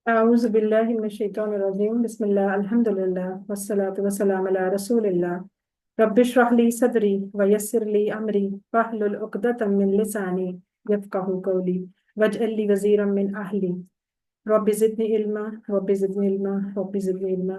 أعوذ بالله من الشيطان الرجيم بسم الله الحمد لله والصلاة والسلام على رسول الله رب اشرح لي صدري ويسر لي أمري واحلل عقدة من لساني يفقهوا قولي واجعل لي وزيرا من أهلي رب زدني علما رب زدني علما رب زدني علما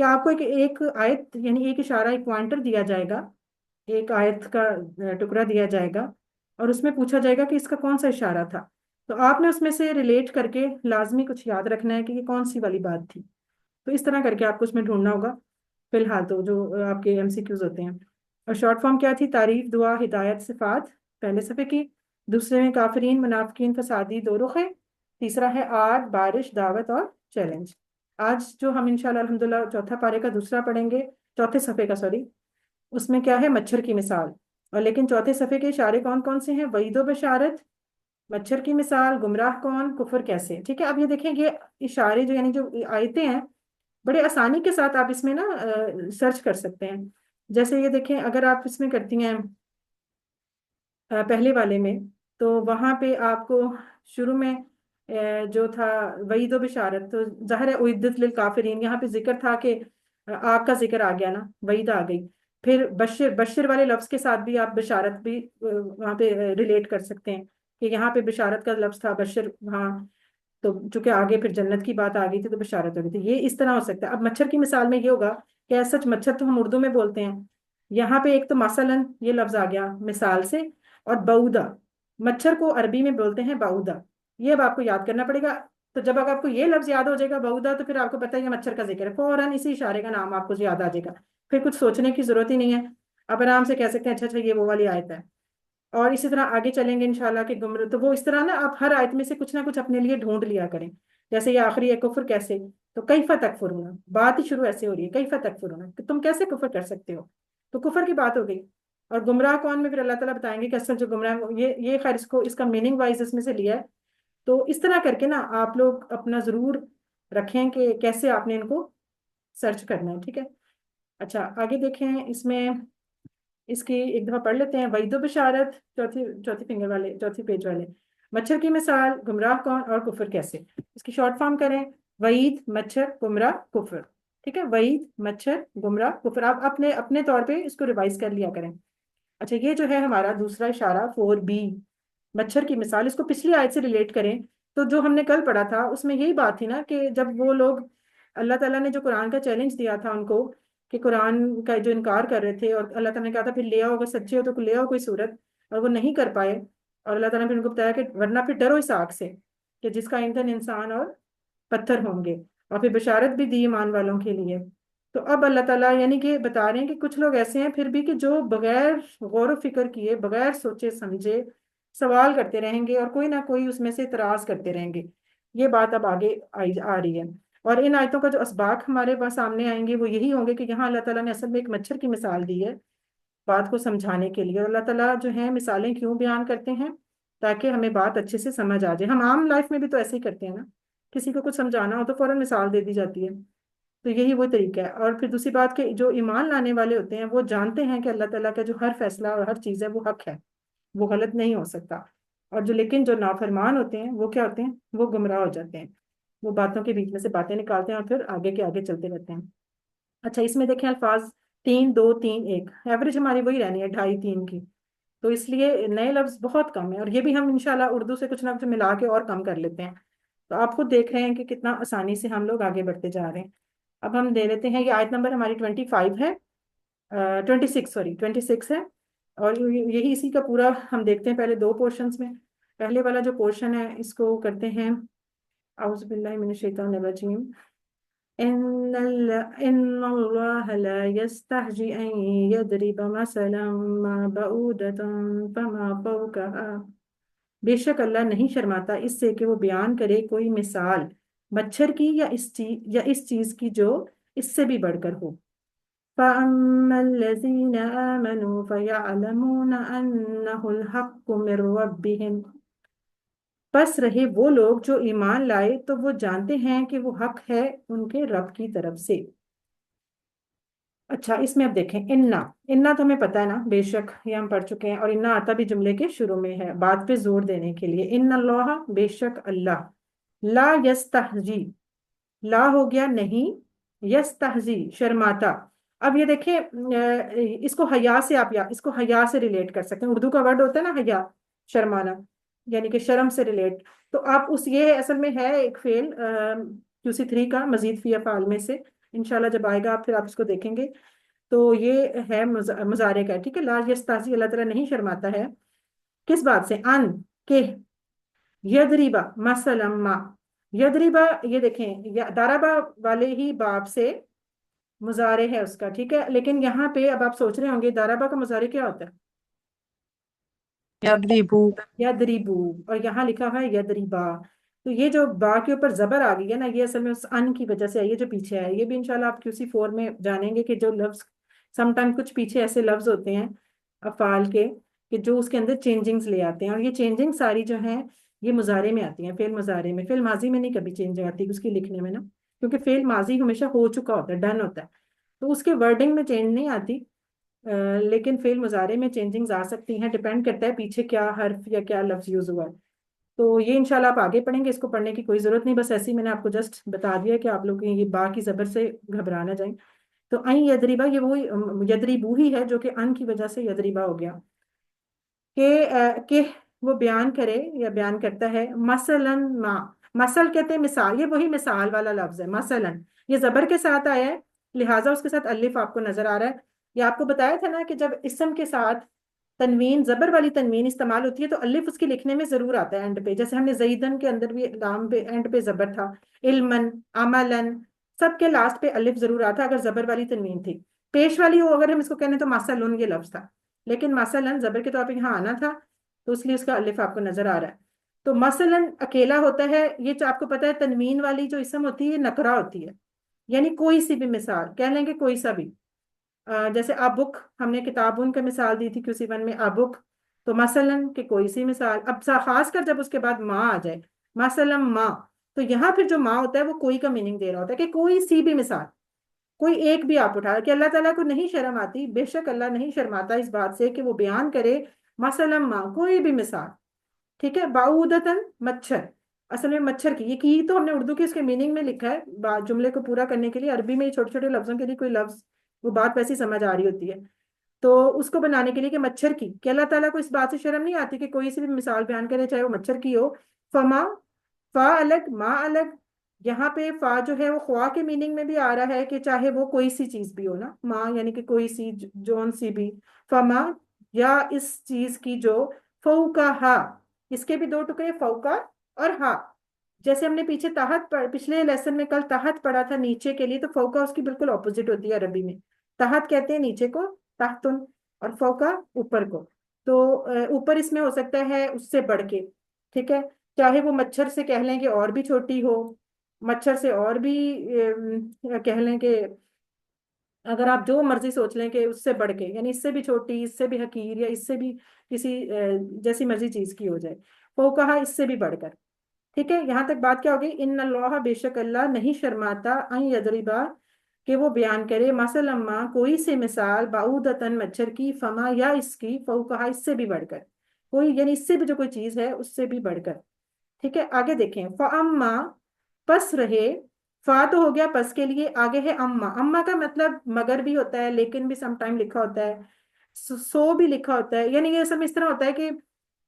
کہ آپ کو ایک آیت یعنی ایک اشارہ، ایک پوائنٹر دیا جائے گا، ایک آیت کا ٹکڑا دیا جائے گا، اور اس میں پوچھا جائے گا کہ اس کا کون سا اشارہ تھا، تو آپ نے اس میں سے ریلیٹ کر کے لازمی کچھ یاد رکھنا ہے کہ یہ کون سی والی بات تھی. تو اس طرح کر کے آپ کو اس میں ڈھونڈنا ہوگا فی الحال تو جو آپ کے MCQs ہوتے ہیں. اور شارٹ فارم کیا تھی؟ تعریف، دعا، ہدایت، صفات پہلے صفحے کی. دوسرے میں کافرین، منافقین، فسادی، دو رخ ہے. تیسرا ہے آگ، بارش، دعوت اور چیلنج. آج جو ہم انشاءاللہ الحمدللہ چوتھا پارے کا دوسرا پڑھیں گے، چوتھے صفحے کا سوری، اس میں کیا ہے؟ مچھر کی مثال. اور لیکن چوتھے صفحے کے اشارے کون کون سے ہیں؟ وعید و بشارت، مچھر کی مثال، گمراہ کون، کفر کیسے. ٹھیک ہے، اب یہ دیکھیں یہ اشارے جو یعنی جو آیتیں ہیں بڑے آسانی کے ساتھ آپ اس میں نا سرچ کر سکتے ہیں. جیسے یہ دیکھیں اگر آپ اس میں کرتی ہیں پہلے والے میں، تو وہاں پہ آپ کو شروع میں جو تھا وعید و بشارت، تو ظاہر ہے اعدت للکافرین، یہاں پہ ذکر تھا کہ آگ کا ذکر آ گیا نا، وعید آ گئی. پھر بشر، بشر والے لفظ کے ساتھ بھی آپ بشارت بھی وہاں پہ ریلیٹ کر سکتے ہیں کہ یہاں پہ بشارت کا لفظ تھا، بشر وہاں، تو چونکہ آگے پھر جنت کی بات آ گئی تھی تو بشارت ہو گئی تھی. یہ اس طرح ہو سکتا ہے. اب مچھر کی مثال میں یہ ہوگا کہ سچ مچھر تو ہم اردو میں بولتے ہیں، یہاں پہ ایک تو مثلاً یہ لفظ آ گیا مثال سے، اور بعودا، مچھر کو عربی میں بولتے ہیں بعودا. یہ اب آپ کو یاد کرنا پڑے گا. تو جب اگر آپ کو یہ لفظ یاد ہو جائے گا بعودا، تو پھر آپ کو پتہ ہے یہ مچھر کا ذکر ہے، فوراً اسی اشارے کا نام آپ کو یاد آ جائے گا. پھر کچھ سوچنے کی ضرورت ہی نہیں ہے، آپ آرام سے کہہ سکتے ہیں اچھا یہ وہ والی آیت ہے. اور اسی طرح آگے چلیں گے انشاءاللہ کہ تو وہ اس طرح نا آپ ہر آیت میں سے کچھ نہ کچھ اپنے لیے ڈھونڈ لیا کریں. جیسے یہ آخری ہے کفر کیسے، تو کیف تکفرون، بات ہی شروع ایسے ہو رہی ہے کیف تکفرون، کہ تم کیسے کفر کر سکتے ہو، تو کفر کی بات ہو گئی. اور گمراہ کون میں پھر اللہ تعالیٰ بتائیں گے کہ اصل جو گمراہ یہ خیر اس کا میننگ وائز اس میں سے لیا ہے. تو اس طرح کر کے نا آپ لوگ اپنا ضرور رکھیں کہ کیسے آپ نے ان کو سرچ کرنا ہے. ٹھیک ہے، اچھا آگے دیکھیں اس میں اس کی ایک دفعہ پڑھ لیتے ہیں. وعید و بشارت، چوتھی فنگر والے، چوتھی پیج والے. مچھر کی مثال، گمراہ کون اور کفر کیسے. اس کی شارٹ فارم کریں، وعید، مچھر، گمراہ، کفر. ٹھیک ہے، وعید، مچھر، گمراہ، کفر. آپ اپنے طور پہ اس کو ریوائز کر لیا کریں. اچھا یہ جو ہے ہمارا دوسرا اشارہ 4B، مچھر کی مثال، اس کو پچھلی آیت سے ریلیٹ کریں. تو جو ہم نے کل پڑھا تھا اس میں یہی بات تھی نا کہ جب وہ لوگ، اللہ تعالیٰ نے جو قرآن کا چیلنج دیا تھا ان کو کہ قرآن کا جو انکار کر رہے تھے، اور اللہ تعالیٰ نے کہا تھا پھر لے آؤ، اگر سچے ہو تو لے آؤ کوئی صورت، اور وہ نہیں کر پائے. اور اللہ تعالیٰ نے پھر ان کو بتایا کہ ورنہ پھر ڈرو اس آگ سے کہ جس کا ایندھن انسان اور پتھر ہوں گے، اور پھر بشارت بھی دی ایمان والوں کے لیے. تو اب اللہ تعالیٰ یعنی کہ بتا رہے ہیں کہ کچھ لوگ ایسے ہیں پھر بھی کہ جو بغیر غور و فکر کیے، بغیر سوچے سمجھے سوال کرتے رہیں گے، اور کوئی نہ کوئی اس میں سے اعتراض کرتے رہیں گے. یہ بات اب آگے آ رہی ہے. اور ان آیتوں کا جو اسباق ہمارے پاس سامنے آئیں گے وہ یہی ہوں گے کہ یہاں اللہ تعالیٰ نے اصل میں ایک مچھر کی مثال دی ہے بات کو سمجھانے کے لیے. اور اللہ تعالیٰ جو ہے مثالیں کیوں بیان کرتے ہیں؟ تاکہ ہمیں بات اچھے سے سمجھ آ جائے. ہم عام لائف میں بھی تو ایسے ہی کرتے ہیں نا، کسی کو کچھ سمجھانا ہو تو فوراً مثال دے دی جاتی ہے. تو یہی وہ طریقہ ہے. اور پھر دوسری بات کہ جو ایمان لانے والے ہوتے ہیں وہ جانتے ہیں کہ اللہ تعالیٰ کا جو ہر فیصلہ اور ہر چیز ہے وہ حق ہے، وہ غلط نہیں ہو سکتا. اور لیکن جو نافرمان ہوتے ہیں وہ کیا ہوتے ہیں؟ وہ گمراہ ہو جاتے ہیں، وہ باتوں کے بیچ میں سے باتیں نکالتے ہیں اور پھر آگے کے آگے چلتے رہتے ہیں. اچھا اس میں دیکھیں الفاظ 3 2 3 1، ایوریج ہماری وہی رہنی ہے 2.5 3 کی. تو اس لیے نئے لفظ بہت کم ہیں، اور یہ بھی ہم انشاءاللہ اردو سے کچھ نہ کچھ ملا کے اور کم کر لیتے ہیں. تو آپ خود دیکھ رہے ہیں کہ کتنا آسانی سے ہم لوگ آگے بڑھتے جا رہے ہیں. اب ہم دے لیتے ہیں، یہ آیت نمبر ہماری 25 ہے، 26 ہے. اور یہی اسی کا پورا ہم دیکھتے ہیں پہلے دو پورشنز میں. پہلے والا جو پورشن ہے اس کو کرتے ہیں اعوذ باللہ من الشیطان الرجیم. ان اللہ لا يستحجي ان يضرب مثلا ما بعودة فما فوقها، بے شک اللہ نہیں شرماتا اس سے کہ وہ بیان کرے کوئی مثال مچھر کی یا اس چیز کی جو اس سے بھی بڑھ کر ہو. فَأَمَّا الَّذِينَ آمَنُوا فَيَعْلَمُونَ أَنَّهُ الْحَقُّ مِنْ رَبِّهِمْ، پس رہے وہ لوگ جو ایمان لائے تو وہ جانتے ہیں کہ وہ حق ہے ان کے رب کی طرف سے. اچھا اس میں اب دیکھیں انا تو ہمیں پتہ ہے نا، بے شک یہ ہم پڑھ چکے ہیں. اور انا آتا بھی جملے کے شروع میں ہے بات پہ زور دینے کے لیے. ان اللہ، بے شک اللہ، لا یستحجی، لا ہو گیا نہیں، یستحجی شرماتا. اب یہ دیکھیں اس کو حیا سے آپ اس کو حیا سے ریلیٹ کر سکتے ہیں. اردو کا ورڈ ہوتا ہے نا حیا، شرمانا، یعنی کہ شرم سے ریلیٹ. تو آپ یہ اصل میں ہے ایک فعل QC3 کا مزید فی افعال میں سے. انشاءاللہ جب آئے گا پھر آپ اس کو دیکھیں گے. تو یہ ہے مضارع کا. ٹھیک ہے. لا یستحسی اللہ تعالیٰ نہیں شرماتا ہے. کس بات سے؟ ان کہ یدریبا مثلا ما. یدریبا یہ دیکھیں داربا والے ہی باب سے مضارع ہے اس کا. ٹھیک ہے. لیکن یہاں پہ اب آپ سوچ رہے ہوں گے داربا کا مضارع کیا ہوتا ہے؟ یضربو. یدریبو. اور یہاں لکھا ہے یدریبا. تو یہ جو با کے اوپر زبر آ گئی ہے نا یہ اصل میں اس ان کی وجہ سے ہے. یہ جو پیچھے ہے یہ بھی انشاءاللہ آپ QC4 میں جانیں گے کہ جو لفظ سم ٹائم کچھ پیچھے ایسے لفظ ہوتے ہیں افعال کے کہ جو اس کے اندر چینجنگز لے آتے ہیں. اور یہ چینجنگ ساری جو ہیں یہ مضارع میں آتی ہیں. فعل مضارع میں. فعل ماضی میں نہیں کبھی چینج آتی اس کی لکھنے میں نا, کیونکہ فعل ماضی ہمیشہ ہو چکا ہوتا ہے, ڈن ہوتا ہے, تو اس کے ورڈنگ میں چینج نہیں آتی. لیکن فعل مضارع میں چینجنگز آ سکتی ہیں. ڈپینڈ کرتا ہے پیچھے کیا حرف یا کیا لفظ یوز ہوا ہے. تو یہ انشاءاللہ آپ آگے پڑھیں گے. اس کو پڑھنے کی کوئی ضرورت نہیں, بس ایسے ہی میں نے آپ کو جسٹ بتا دیا کہ آپ لوگ یہ با کی زبر سے گھبرا نہ جائیں. تو این یدریبا یہ وہی یدریبو ہی ہے جو کہ ان کی وجہ سے یدریبا ہو گیا. کہ وہ بیان کرے یا بیان کرتا ہے. مثلاً ما. مثل کہتے ہیں مثال. یہ وہی مثال والا لفظ ہے. مثلاً یہ زبر کے ساتھ آیا ہے لہٰذا اس کے ساتھ الف آپ کو نظر آ رہا ہے. یہ آپ کو بتایا تھا نا کہ جب اسم کے ساتھ تنوین زبر والی تنوین استعمال ہوتی ہے تو الف اس کی لکھنے میں ضرور آتا ہے اینڈ پہ. جیسے ہم نے زیدن کے اندر بھی لام پہ اینڈ پہ زبر تھا. علمن, عملن, سب کے لاسٹ پہ الف ضرور آتا اگر زبر والی تنوین تھی. پیش والی ہو اگر ہم اس کو کہنے تو مثلاً یہ لفظ تھا, لیکن مثلاً زبر کے طور پہ یہاں آنا تھا تو اس لیے اس کا الف آپ کو نظر آ رہا ہے. تو مثلاً اکیلا ہوتا ہے. یہ آپ کو پتا ہے تنوین والی جو اسم ہوتی ہے یہ نکرہ ہوتی ہے, یعنی کوئی سی بھی مثال کہہ لیں گے, کوئی سا بھی. جیسے ابک ہم نے کتابن کا مثال دی تھی QC1 میں ابک. تو مثلاً کہ کوئی سی مثال. اب خاص کر جب اس کے بعد ماں آ جائے مثلاً ماں, تو یہاں پھر جو ماں ہوتا ہے وہ کوئی کا میننگ دے رہا ہوتا ہے کہ کوئی سی بھی مثال, کوئی ایک بھی آپ اٹھا. کہ اللہ تعالیٰ کو نہیں شرم آتی, بے شک اللہ نہیں شرماتا اس بات سے کہ وہ بیان کرے مثلاً ماں کوئی بھی مثال. ٹھیک ہے. بعودتاً مچھر. اصل میں مچھر کی تو ہم نے اردو کی اس کے میننگ میں لکھا ہے جملے کو پورا کرنے کے لیے. عربی میں چھوٹے چھوٹے لفظوں کے لیے کوئی لفظ وہ بات ویسی سمجھ آ رہی ہوتی ہے تو اس کو بنانے کے لیے کہ مچھر کی. کہ اللہ تعالیٰ کو اس بات سے شرم نہیں آتی کہ کوئی سی بھی مثال بیان کرے چاہے وہ مچھر کی ہو. فما, فا الگ ما الگ. یہاں پہ فا جو ہے وہ خواہ کے میننگ میں بھی آ رہا ہے کہ چاہے وہ کوئی سی چیز بھی ہو نا, ماں یعنی کہ کوئی سی جون سی بھی. فما یا اس چیز کی جو فوقا ہا, اس کے بھی دو ٹکڑے فوقا اور ہا. جیسے ہم نے پیچھے تحت پچھلے لیسن میں کل تحت پڑھا تھا نیچے کے لیے, تو فوقا اس کی بالکل اپوزٹ ہوتی ہے عربی میں. تحت کہتے ہیں نیچے کو تحتن, اور فوقا اوپر کو. تو اوپر اس میں ہو سکتا ہے اس سے بڑھ کے. ٹھیک ہے. چاہے وہ مچھر سے کہہ لیں کہ اور بھی چھوٹی ہو, مچھر سے اور بھی کہہ لیں کہ اگر آپ جو مرضی سوچ لیں کہ اس سے بڑھ کے, یعنی اس سے بھی چھوٹی, اس سے بھی حقیر, یا اس سے بھی کسی جیسی مرضی چیز کی ہو جائے. وہ کہا اس سے بھی بڑھ کر. ٹھیک ہے. یہاں تک بات کیا ہوگی؟ ان اللہ بے شک اللہ نہیں شرماتا ان یضربا کہ وہ بیان کرے مثلا ما کوئی سے مثال بعودتن مچھر کی, فما یا اس کی, فو کہا اس سے بھی بڑھ کر, کوئی یعنی اس سے بھی جو کوئی چیز ہے اس سے بھی بڑھ کر. ٹھیک ہے. آگے دیکھیں. فاما پس رہے. فا تو ہو گیا پس کے لیے, آگے ہے اما. اما کا مطلب مگر بھی ہوتا ہے, لیکن بھی سم ٹائم لکھا ہوتا ہے, سو بھی لکھا ہوتا ہے. یعنی یہ سب اس طرح ہوتا ہے کہ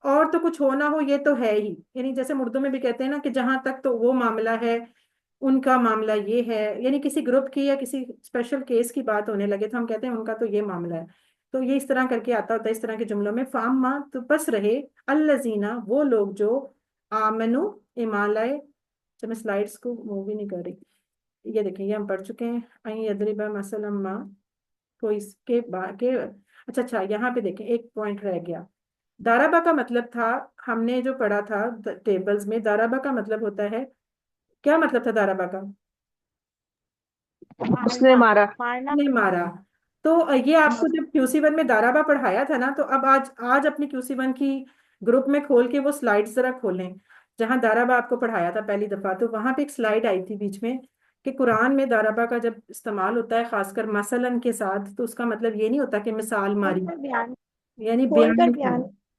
اور تو کچھ ہو نہ ہو یہ تو ہے ہی. یعنی جیسے اردو میں بھی کہتے ہیں نا کہ جہاں تک تو وہ معاملہ ہے ان کا معاملہ یہ ہے, یعنی کسی گروپ کی یا کسی اسپیشل کیس کی بات ہونے لگے تو ہم کہتے ہیں ان کا تو یہ معاملہ ہے. تو یہ اس طرح کر کے آتا ہوتا ہے اس طرح کے جملوں میں. فاما تو پس رہے الذین وہ لوگ جو آمنو ایمان لائے. جب میں سلائڈس کو موو بھی نہیں کر رہی, یہ دیکھیں یہ ہم پڑھ چکے ہیں. این یضرب مثلا ما, تو اس کے بعد اچھا یہاں پہ دیکھیں ایک پوائنٹ رہ گیا. دارابا کا مطلب تھا, ہم نے جو پڑھا تھا ٹیبلز میں, دارابا کا مطلب ہوتا ہے, کیا مطلب تھا دارابا کا؟ اس نے مارا. نے مارا. تو یہ آپ کو جب QC1 میں دارابا پڑھایا تھا نا, تو اب آج اپنی QC1 کی گروپ میں کھول کے وہ سلائڈ ذرا کھولیں جہاں دارابا آپ کو پڑھایا تھا پہلی دفعہ. تو وہاں پہ ایک سلائڈ آئی تھی بیچ میں کہ قرآن میں دارابا کا جب استعمال ہوتا ہے خاص کر مثلاً کے ساتھ, تو اس کا مطلب یہ نہیں ہوتا کہ مثال ماری, یعنی بیان کی.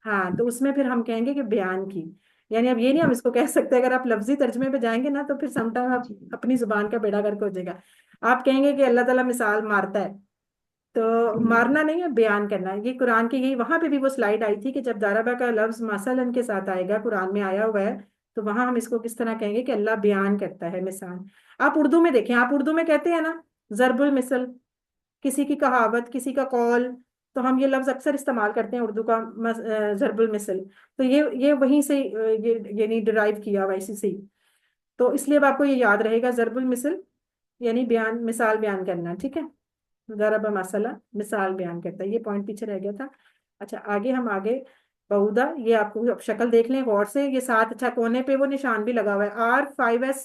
ہاں, تو اس میں پھر ہم کہیں گے کہ بیان کی. یعنی اب یہ نہیں ہم اس کو کہہ سکتے, اگر آپ لفظی ترجمے پہ جائیں گے نا تو پھر سم ٹائم آپ اپنی زبان کا بیڑا گرک ہو جائے گا. آپ کہیں گے کہ اللہ تعالیٰ مثال مارتا ہے, تو مارنا نہیں ہے, بیان کرنا. یہ قرآن کی یہی وہاں پہ بھی وہ سلائڈ آئی تھی کہ جب دارابا کا لفظ مثلاً کے ساتھ آئے گا, قرآن میں آیا ہوا ہے, تو وہاں ہم اس کو کس طرح کہیں گے کہ اللہ بیان کرتا ہے مثال. آپ اردو میں دیکھیں, آپ اردو میں کہتے ہیں نا ضرب المثل، کسی کی کہاوت، کسی کا قول، تو ہم یہ لفظ اکثر استعمال کرتے ہیں اردو کا، ضرب المثل، تو یہ وہیں سے یعنی ڈرائیو کیا ہوا اسی سے ہی۔ تو اس لیے اب آپ کو یہ یاد رہے گا، ضرب المثل یعنی بیان، مثال بیان کرنا، ٹھیک ہے، ضرب مسئلہ مثال بیان کرتا ہے، یہ پوائنٹ پیچھے رہ گیا تھا۔ اچھا آگے ہم آگے بعودہ، یہ آپ کو شکل دیکھ لیں غور سے، یہ ساتھ، اچھا کونے پہ وہ نشان بھی لگا ہوا ہے R5S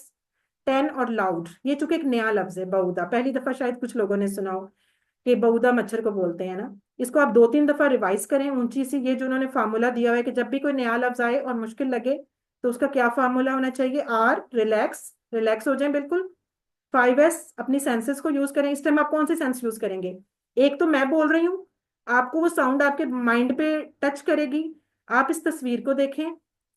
10 اور لاؤڈ، یہ چونکہ ایک نیا لفظ ہے بعودہ، پہلی دفعہ شاید کچھ لوگوں نے سنا ہو کہ بعودہ مچھر کو بولتے ہیں نا۔ اس کو آپ 2-3 دفعہ ریوائز کریں اونچی سی، یہ جو انہوں نے فارمولا دیا ہوا ہے کہ جب بھی کوئی نیا لفظ آئے اور مشکل لگے تو اس کا کیا فارمولا ہونا چاہیے، ریلیکس، ریلیکس ہو جائیں بالکل، 5S اپنی سینسز کو یوز کریں۔ اس ٹائم آپ کون سی سینس یوز کریں گے؟ ایک تو میں بول رہی ہوں، آپ کو وہ ساؤنڈ آپ کے مائنڈ پہ ٹچ کرے گی، آپ اس تصویر کو دیکھیں،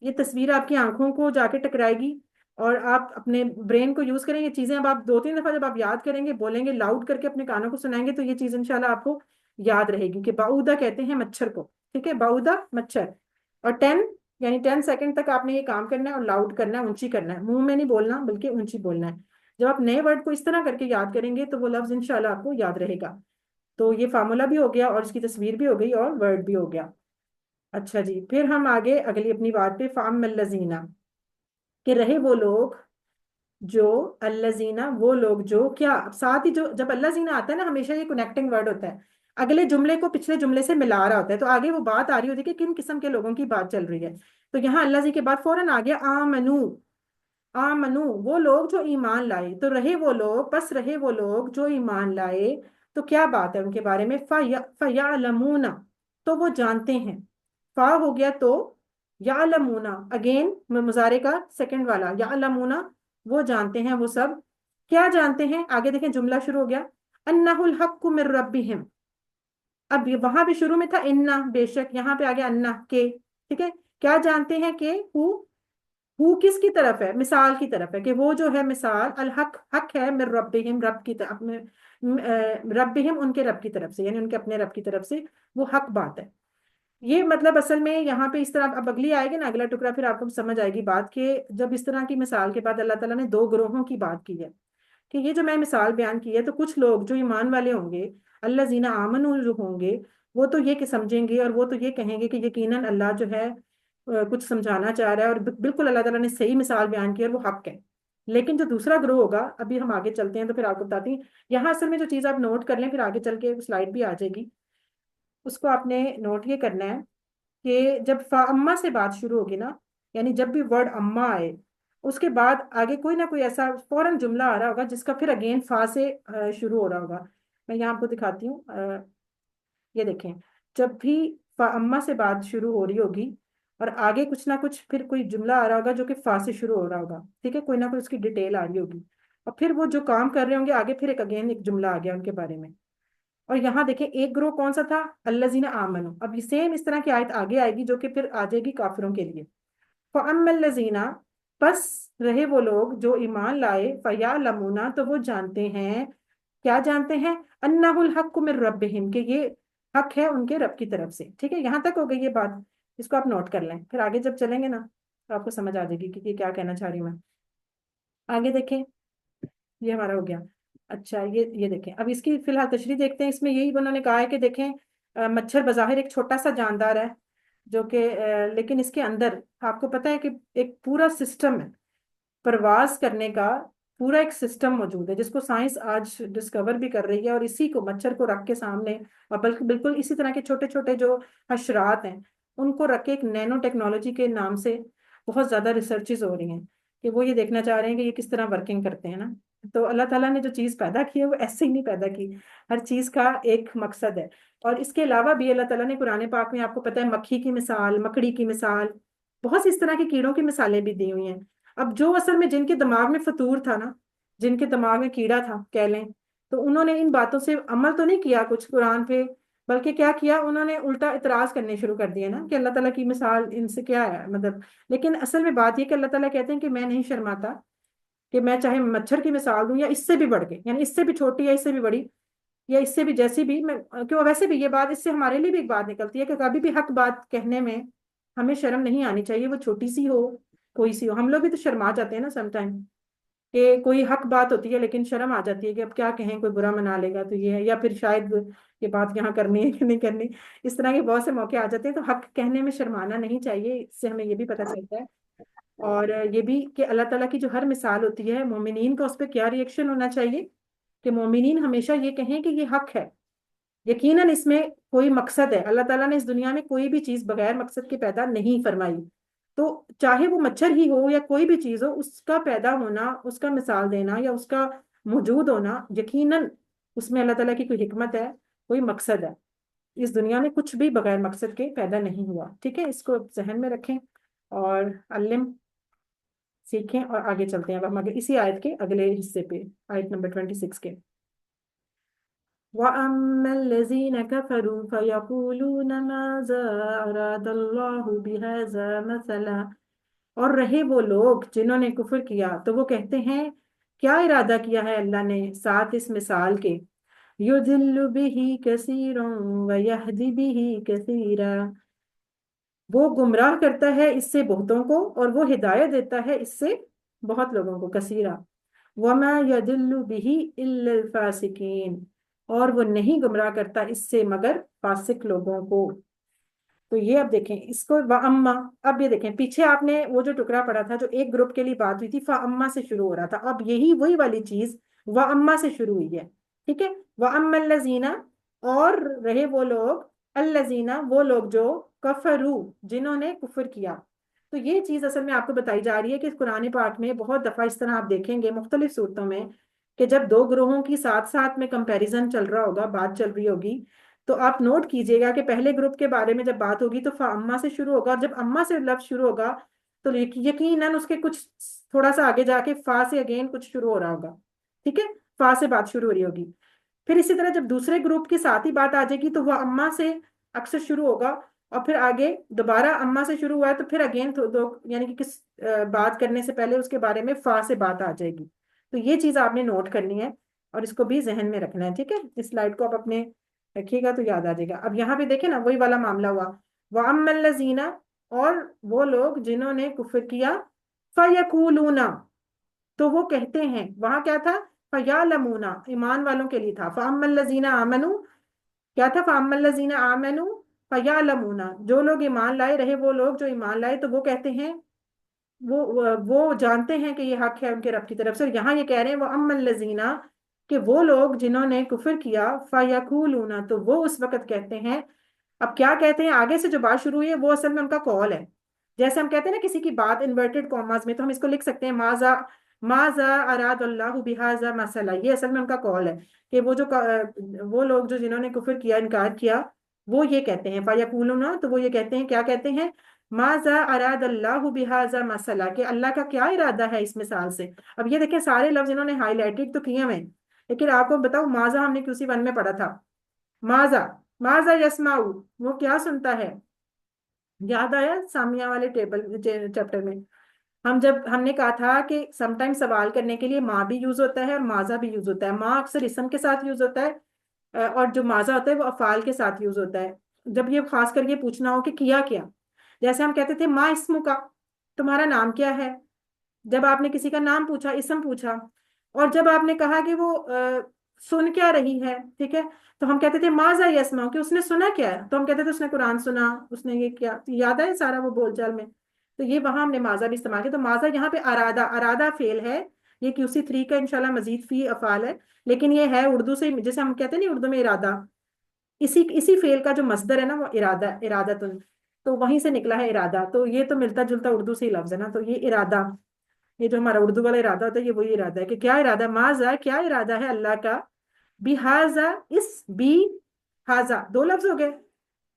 یہ تصویر آپ کی آنکھوں کو جا کے ٹکرائے گی، اور آپ اپنے برین کو یوز کریں، یہ چیزیں اب آپ 2-3 دفعہ جب آپ یاد کریں گے، بولیں گے لاؤڈ کر کے اپنے کانوں کو سنائیں گے، تو یہ چیز انشاءاللہ آپ کو یاد رہے گی کہ بعودہ کہتے ہیں مچھر کو، ٹھیک ہے، بعودہ مچھر۔ اور 10 یعنی 10 سیکنڈ تک آپ نے یہ کام کرنا ہے، اور لاؤڈ کرنا ہے، اونچی کرنا ہے، منہ میں نہیں بولنا بلکہ اونچی بولنا ہے۔ جب آپ نئے ورڈ کو اس طرح کر کے یاد کریں گے تو وہ لفظ انشاءاللہ آپ کو یاد رہے گا۔ تو یہ فارمولا بھی ہو گیا، اور اس کی تصویر بھی ہو گئی، اور ورڈ بھی ہو گیا۔ اچھا جی، پھر ہم آگے اگلی اپنی بات پہ، فام الذین، کہ رہے وہ لوگ جو، الذین وہ لوگ جو، کیا ساتھ ہی جو، جب الذین آتا ہے نا ہمیشہ یہ کنیکٹنگ ورڈ ہوتا ہے، اگلے جملے کو پچھلے جملے سے ملا رہا ہوتا ہے، تو آگے وہ بات آ رہی ہوتی ہے کہ کن قسم کے لوگوں کی بات چل رہی ہے۔ تو یہاں الذی کے بعد فوراً آ گیا آمنو، آمنو وہ لوگ جو ایمان لائے، تو رہے وہ لوگ، پس رہے وہ لوگ جو ایمان لائے، تو کیا بات ہے ان کے بارے میں، فَيَعْلَمُونَ تو وہ جانتے ہیں، فا ہو گیا تو، یعلمون اگین مضارع کا سیکنڈ والا، یعلمون وہ جانتے ہیں، وہ سب کیا جانتے ہیں، آگے دیکھیں جملہ شروع ہو گیا، انہ الحق من ربہم، اب وہاں بھی شروع میں تھا انہ بے شک، یہاں پہ آ گیا انہ کے، ٹھیک ہے، کیا جانتے ہیں کہ ہو کس کی طرف ہے، مثال کی طرف ہے، کہ وہ جو ہے مثال، الحق حق ہے، من ربہم رب کی طرف، ربہم ان کے رب کی طرف سے، یعنی ان کے اپنے رب کی طرف سے وہ حق بات ہے۔ یہ مطلب اصل میں یہاں پہ اس طرح، اب اگلی آئے گی نا اگلا ٹکڑا، پھر آپ کو سمجھ آئے گی بات، کہ جب اس طرح کی مثال کے بعد اللہ تعالیٰ نے 2 گروہوں کی بات کی ہے، کہ یہ جو میں مثال بیان کی ہے، تو کچھ لوگ جو ایمان والے ہوں گے، الذین آمنوا جو ہوں گے، وہ تو یہ کہ سمجھیں گے، اور وہ تو یہ کہیں گے کہ یقیناً اللہ جو ہے کچھ سمجھانا چاہ رہا ہے، اور بالکل اللہ تعالیٰ نے صحیح مثال بیان کی اور وہ حق ہے۔ لیکن جو دوسرا گروہ ہوگا، ابھی ہم آگے چلتے ہیں تو پھر آپ کو بتاتی ہیں، یہاں اصل میں جو چیز آپ نوٹ کر لیں، پھر آگے چل کے سلائڈ بھی آ جائے گی، اس کو آپ نے نوٹ یہ کرنا ہے کہ جب اما سے بات شروع ہوگی نا، یعنی جب بھی ورڈ اما آئے، اس کے بعد آگے کوئی نہ کوئی ایسا فوراً جملہ آ رہا ہوگا جس کا پھر اگین فا سے شروع ہو رہا ہوگا۔ میں یہاں آپ کو دکھاتی ہوں، یہ دیکھیں، جب بھی اما سے بات شروع ہو رہی ہوگی اور آگے کچھ نہ کچھ پھر کوئی جملہ آ رہا ہوگا جو کہ فا سے شروع ہو رہا ہوگا، ٹھیک ہے، کوئی نہ کوئی اس کی ڈیٹیل آ رہی ہوگی، اور پھر وہ جو کام کر رہے ہوں گے آگے، پھر ایک اگین ایک جملہ آ گیا ان کے بارے میں۔ اور یہاں دیکھیں ایک گروہ کون سا تھا، الذین آمنوا، اب یہ سیم اس طرح کی آیت آگے آئے گی جو کہ پھر آ جائے گی کافروں کے لیے، فَأَمَّا الَّذِينَ پس رہے وہ لوگ جو ایمان لائے، فَيَعْلَمُونَ تو وہ جانتے ہیں، کیا جانتے ہیں، أَنَّهُ الْحَقُّ مِن رَبِّهِمْ کہ یہ حق ہے ان کے رب کی طرف سے، ٹھیک ہے، یہاں تک ہو گئی یہ بات، اس کو آپ نوٹ کر لیں، پھر آگے جب چلیں گے نا تو آپ کو سمجھ آ جائے گی کہ یہ کیا کہنا چاہ رہی ہوں میں۔ آگے دیکھیں، یہ ہمارا ہو گیا۔ اچھا یہ دیکھیں، اب اس کی فی الحال تشریح دیکھتے ہیں، اس میں یہی انہوں نے کہا ہے کہ دیکھیں مچھر بظاہر ایک چھوٹا سا جاندار ہے، جو کہ لیکن اس کے اندر آپ کو پتہ ہے کہ ایک پورا سسٹم ہے پرواز کرنے کا، پورا ایک سسٹم موجود ہے جس کو سائنس آج ڈسکور بھی کر رہی ہے، اور اسی کو مچھر کو رکھ کے سامنے، اور بلکہ بالکل اسی طرح کے چھوٹے چھوٹے جو حشرات ہیں ان کو رکھ کے ایک نینو ٹیکنالوجی کے نام سے بہت زیادہ ریسرچز ہو رہی ہیں، کہ وہ یہ دیکھنا چاہ رہے ہیں کہ یہ کس طرح ورکنگ کرتے ہیں نا۔ تو اللہ تعالیٰ نے جو چیز پیدا کی ہے وہ ایسے ہی نہیں پیدا کی، ہر چیز کا ایک مقصد ہے۔ اور اس کے علاوہ بھی اللہ تعالیٰ نے قرآن پاک میں آپ کو پتہ ہے مکھی کی مثال، مکڑی کی مثال، بہت سی اس طرح کی کیڑوں کی مثالیں بھی دی ہوئی ہیں۔ اب جو اصل میں جن کے دماغ میں فطور تھا نا، جن کے دماغ میں کیڑا تھا کہہ لیں، تو انہوں نے ان باتوں سے عمل تو نہیں کیا کچھ قرآن پہ، بلکہ کیا کیا، انہوں نے الٹا اعتراض کرنے شروع کر دیے نا کہ اللہ تعالیٰ کی مثال ان سے کیا ہے مطلب۔ لیکن اصل میں بات یہ کہ اللہ تعالیٰ کہتے ہیں کہ میں نہیں شرماتا کہ میں چاہے مچھر کی مثال دوں یا اس سے بھی بڑھ کے، یعنی اس سے بھی چھوٹی یا اس سے بھی بڑی یا اس سے بھی جیسی بھی، میں کیوں ویسے بھی یہ بات اس سے ہمارے لیے بھی ایک بات نکلتی ہے کہ کبھی بھی حق بات کہنے میں ہمیں شرم نہیں آنی چاہیے، وہ چھوٹی سی ہو کوئی سی ہو، ہم لوگ بھی تو شرما جاتے ہیں نا سم ٹائم، کہ کوئی حق بات ہوتی ہے لیکن شرم آ جاتی ہے کہ اب کیا کہیں، کوئی برا منا لے گا تو یہ ہے، یا پھر شاید یہ بات یہاں کرنی ہے کہ نہیں کرنی، اس طرح کے بہت سے موقع آ جاتے ہیں۔ تو حق کہنے میں شرمانا نہیں چاہیے، اس سے ہمیں یہ بھی پتہ چلتا ہے، اور یہ بھی کہ اللہ تعالیٰ کی جو ہر مثال ہوتی ہے مومنین کا اس پہ کیا ریئیکشن ہونا چاہیے، کہ مومنین ہمیشہ یہ کہیں کہ یہ حق ہے، یقیناً اس میں کوئی مقصد ہے، اللہ تعالیٰ نے اس دنیا میں کوئی بھی چیز بغیر مقصد کے پیدا نہیں فرمائی، تو چاہے وہ مچھر ہی ہو یا کوئی بھی چیز ہو، اس کا پیدا ہونا، اس کا مثال دینا یا اس کا موجود ہونا، یقیناً اس میں اللہ تعالیٰ کی کوئی حکمت ہے، کوئی مقصد ہے۔ اس دنیا میں کچھ بھی بغیر مقصد کے پیدا نہیں ہوا، ٹھیک ہے، اس کو ذہن میں رکھیں اور علم سیکھیں، اور آگے چلتے ہیں اب ہم آگے اسی آیت کے اگلے حصے پہ، آیت نمبر 26 کے۔ وَأَمَّا الَّذِينَ كَفَرُوا فَيَقُولُونَ مَاذَا أَرَادَ اللَّهُ بِهَذَا مَثَلًا، اور رہے وہ لوگ جنہوں نے کفر کیا تو وہ کہتے ہیں کیا ارادہ کیا ہے اللہ نے ساتھ اس مثال کے، يُضِلُّ بِهِ كَثِيرًا وَيَهْدِي بِهِ كَثِيرًا، وہ گمراہ کرتا ہے اس سے بہتوں کو اور وہ ہدایت دیتا ہے اس سے بہت لوگوں کو، کثیرہ۔ وَمَا يَضِلُّ بِهِ إِلَّا الْفَاسِقِينَ، اور وہ نہیں گمراہ کرتا اس سے مگر فاسق لوگوں کو۔ تو یہ اب دیکھیں اس کو وَأَمَّا، اب یہ دیکھیں پیچھے آپ نے وہ جو ٹکڑا پڑا تھا جو ایک گروپ کے لیے بات ہوئی تھی فَأَمَّا سے شروع ہو رہا تھا، اب یہی وہی والی چیز وَأَمَّا سے شروع ہوئی ہے، ٹھیک ہے۔ وَأَمَّا الَّذِينَ، اور رہے وہ لوگ، الَّذِينَ وہ لوگ جو کفروا جنہوں نے کفر کیا، تو یہ چیز اصل میں آپ کو بتائی جا رہی ہے کہ قرآن پاک میں بہت دفعہ اس طرح آپ دیکھیں گے مختلف صورتوں میں کہ جب دو گروہوں کی ساتھ ساتھ میں کمپیریزن چل رہا ہوگا، بات چل رہی ہوگی، تو آپ نوٹ کیجئے گا کہ پہلے گروپ کے بارے میں جب بات ہوگی تو فَأَمَّا سے شروع ہوگا، اور جب اما سے لفظ شروع ہوگا تو یقیناً اس کے کچھ تھوڑا سا آگے جا کے فا سے اگین کچھ شروع ہو رہا ہوگا، ٹھیک ہے، فا سے بات شروع ہو رہی ہوگی۔ پھر اسی طرح جب دوسرے گروپ کے ساتھ ہی بات آ جائے گی تو وہ اما سے اکثر شروع ہوگا، اور پھر آگے دوبارہ اما سے شروع ہوا ہے تو پھر اگین یعنی کہ کس بات کرنے سے پہلے اس کے بارے میں فا سے بات آ جائے گی، تو یہ چیز آپ نے نوٹ کرنی ہے اور اس کو بھی ذہن میں رکھنا ہے، ٹھیک ہے، اس سلائڈ کو آپ اپنے رکھیے گا تو یاد آ جائے گا۔ اب یہاں پہ دیکھیں نا وہی والا معاملہ ہوا، وَأَمَّا الَّذِينَ، اور وہ لوگ جنہوں نے کفر کیا، فَيَقُولُونَ تو وہ کہتے ہیں، وہاں کیا تھا، فَيَعْلَمُونَ ایمان والوں کے لیے تھا، فَأَمَّا الَّذِينَ آمَنُوا کیا تھا، فَأَمَّا الَّذِينَ آمَنُوا فَيَعْلَمُونَ جو لوگ ایمان لائے، رہے وہ لوگ جو ایمان لائے تو وہ کہتے ہیں، وہ جانتے ہیں کہ یہ حق ہے ان کے رب کی طرف سے، اور یہاں یہ کہہ رہے ہیں وَأَمَّا الَّذِينَ کہ وہ لوگ جنہوں نے کفر کیا، فَيَقُولُونَ تو وہ اس وقت کہتے ہیں، اب کیا کہتے ہیں، آگے سے جو بات شروع ہوئی ہے وہ اصل میں ان کا قول ہے، جیسے ہم کہتے ہیں نا کسی کی بات انورٹڈ کاماز میں، تو ہم اس کو لکھ سکتے ہیں ماذا اراد اللہ بہذا مسئلہ، یہ اصل میں ان کا قول ہے کہ وہ لوگ جو جنہوں نے کفر کیا، انکار کیا، وہ یہ کہتے ہیں فَيَقُولُونَ تو وہ یہ کہتے ہیں، کیا کہتے ہیں، ماذا اراد اللہ بہذا مسئلہ کہ اللہ کا کیا ارادہ ہے اس مثال سے۔ اب یہ دیکھیں سارے لفظ انہوں نے ہائی لائٹڈ تو کیے ہوئے، لیکن آپ کو بتاؤ ماذا ہم نے QC 1 میں پڑھا تھا، ماذا یسمع وہ کیا سنتا ہے، یاد آیا سامیہ والے چیپٹر میں جب ہم نے کہا تھا کہ سم ٹائم سوال کرنے کے لیے ماں بھی یوز ہوتا ہے اور ماذا بھی یوز ہوتا ہے، ماں اکثر اسم کے ساتھ یوز ہوتا ہے، اور جو ماذا ہوتا ہے وہ افعال کے ساتھ یوز ہوتا ہے، جب یہ خاص کر یہ پوچھنا ہو کہ کیا کیا، جیسے ہم کہتے تھے ما اسمک کا، تمہارا نام کیا ہے، جب آپ نے کسی کا نام پوچھا، اسم پوچھا، اور جب آپ نے کہا کہ وہ سن کیا رہی ہے، ٹھیک ہے، تو ہم کہتے تھے ماذا یسمع کہ اس نے سنا کیا ہے، تو ہم کہتے تھے اس نے قرآن سنا، اس نے یہ کیا، یاد ہے سارا وہ بول چال میں، تو یہ وہاں ہم نے ماذا بھی استعمال کیا، تو ماذا یہاں پہ ارادہ فعل ہے، یہ QC 3 کا انشاءاللہ مزید فی افعال ہے، لیکن یہ ہے اردو سے، جیسے ہم کہتے ہیں نا اردو میں ارادہ، اسی فعل کا جو مصدر ہے نا وہ ارادتن، تو وہیں سے نکلا ہے ارادہ، تو یہ تو ملتا جلتا اردو سے ہی لفظ ہے نا، تو یہ ارادہ، یہ جو ہمارا اردو والا ارادہ ہوتا ہے یہ وہی ارادہ ہے کہ کیا ارادہ، ماذا کیا ارادہ ہے اللہ کا، بہذا ہاذا دو لفظ ہو گئے،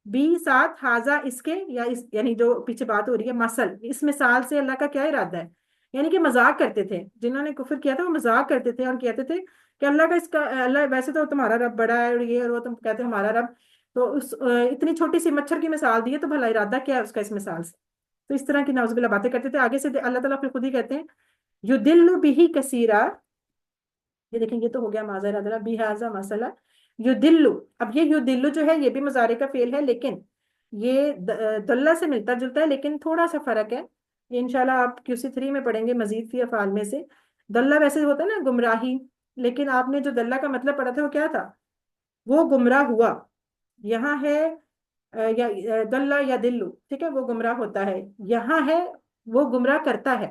بی ساتھ ہاذا اس کے، یا یعنی جو پیچھے بات ہو رہی ہے اس مثال سے اللہ کا کیا ارادہ ہے، یعنی کہ مذاق کرتے تھے جنہوں نے کفر کیا تھا، وہ مذاق کرتے تھے اور کہتے تھے کہ اللہ ویسے تو تمہارا رب بڑا ہے اور یہ اور وہ، تم کہتے ہو ہمارا رب، تو اتنی چھوٹی سی مچھر کی مثال دی ہے تو بھلا ارادہ کیا ہے اس کا اس مثال سے، تو اس طرح کی نعوذ باللہ باتیں کرتے تھے۔ آگے سے اللہ تعالیٰ پھر خود ہی کہتے ہیں یُضِلُّ بِهِ کثیرا، یہ دیکھیں یہ تو ہو گیا ماذا اراد اللہ بہذا مسئلہ، یُضِلُّ، اب یہ یُضِلُّ جو ہے یہ بھی مضارع کا فعل ہے، لیکن یہ دلہ سے ملتا جلتا ہے، لیکن تھوڑا سا فرق ہے، یہ انشاءاللہ آپ QC 3 میں پڑھیں گے مزید فی افعال میں سے، دلہ ویسے ہوتا ہے نا گمراہی، لیکن آپ نے جو دلہ کا مطلب پڑھا تھا وہ کیا تھا؟ وہ گمراہ ہوا. یہاں ہے یا دلہ یا دلو، ٹھیک ہے، وہ گمراہ ہوتا ہے. یہاں ہے وہ گمراہ کرتا ہے.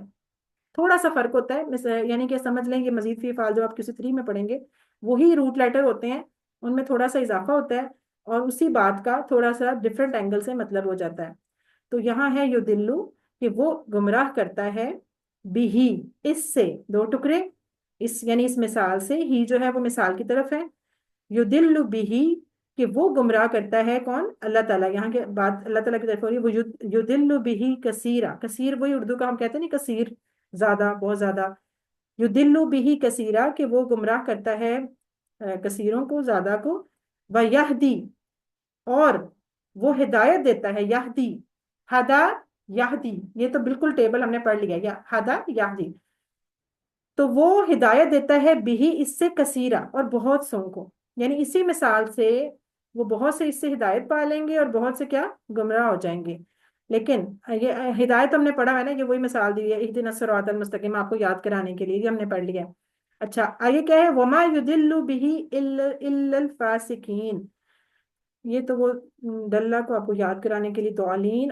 تھوڑا سا فرق ہوتا ہے، یعنی کہ سمجھ لیں، یہ مزید فی فعال جو آپ کسی 3 میں پڑھیں گے وہی روٹ لیٹر ہوتے ہیں، ان میں تھوڑا سا اضافہ ہوتا ہے اور اسی بات کا تھوڑا سا ڈفرینٹ اینگل سے مطلب ہو جاتا ہے. تو یہاں ہے یدلو کہ وہ گمراہ کرتا ہے، بھی اس سے 2 ٹکڑے، اس یعنی اس مثال سے، ہی جو ہے وہ مثال کی طرف ہے. یدل بھی کہ وہ گمراہ کرتا ہے کون؟ اللہ تعالیٰ. یہاں کے بات اللہ تعالیٰ کی طرف ہو رہی ہے. وہ یدل بھی کثیرا، کثیر وہی اردو کا ہم کہتے ہیں نا کثیر، زیادہ، بہت زیادہ. یدل بھی کثیرا کہ وہ گمراہ کرتا ہے کثیروں کو، زیادہ کو. ویہدی اور وہ ہدایت دیتا ہے. یہدی، ہدا یہدی، یہ تو بالکل ٹیبل ہم نے پڑھ لیا، یا ہدا یہدی. تو وہ ہدایت دیتا ہے بھی اس سے کثیرہ، اور بہت سو کو. یعنی اسی مثال سے وہ بہت سے اس سے ہدایت پا لیں گے اور بہت سے کیا؟ گمراہ ہو جائیں گے. لیکن یہ ہدایت ہم نے پڑھا ہے نا، یہ وہی مثال دی ہے اہدنا الصراط المستقیم، آپ کو یاد کرانے کے لیے یہ ہم نے پڑھ لیا. اچھا آگے کیا ہے؟ وما یضل به الا الفاسقین. یہ تو وہ دلہ کو آپ کو یاد کرانے کے لیے دعالین.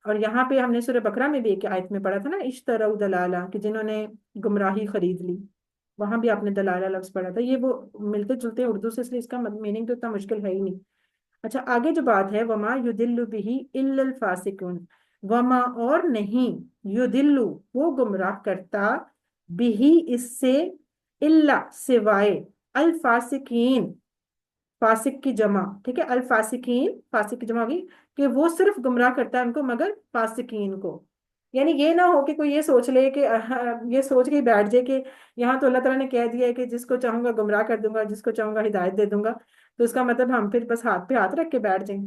اور یہاں پہ ہم نے سورہ بقرہ میں بھی ایک آیت میں پڑھا تھا نا، اشتروا دلالہ، کہ جنہوں نے گمراہی خرید لی. وہاں بھی آپ نے دلالہ لفظ پڑھا تھا. یہ وہ ملتے جلتے اردو سے، اس لیے اس کا میننگ تو اتنا مشکل ہے ہی نہیں. اچھا آگے جو بات ہے، وما یضل به الا الفاسقون، وما اور نہیں، یضل وہ گمراہ کرتا، بھی اس سے، الا سوائے، الفاسقین فاسق کی جمع، ٹھیک ہے، الفاسقین فاسق کی جمع ہوگی، کہ وہ صرف گمراہ کرتا ہے ان کو مگر فاسقین کو. یعنی یہ نہ ہو کہ کوئی یہ سوچ لے کہ یہ سوچ کے بیٹھ جائے کہ یہاں تو اللہ تعالیٰ نے کہہ دیا ہے کہ جس کو چاہوں گا گمراہ کر دوں گا، جس کو چاہوں گا ہدایت دے دوں گا، تو اس کا مطلب ہم پھر بس ہاتھ پہ ہاتھ رکھ کے بیٹھ جائیں.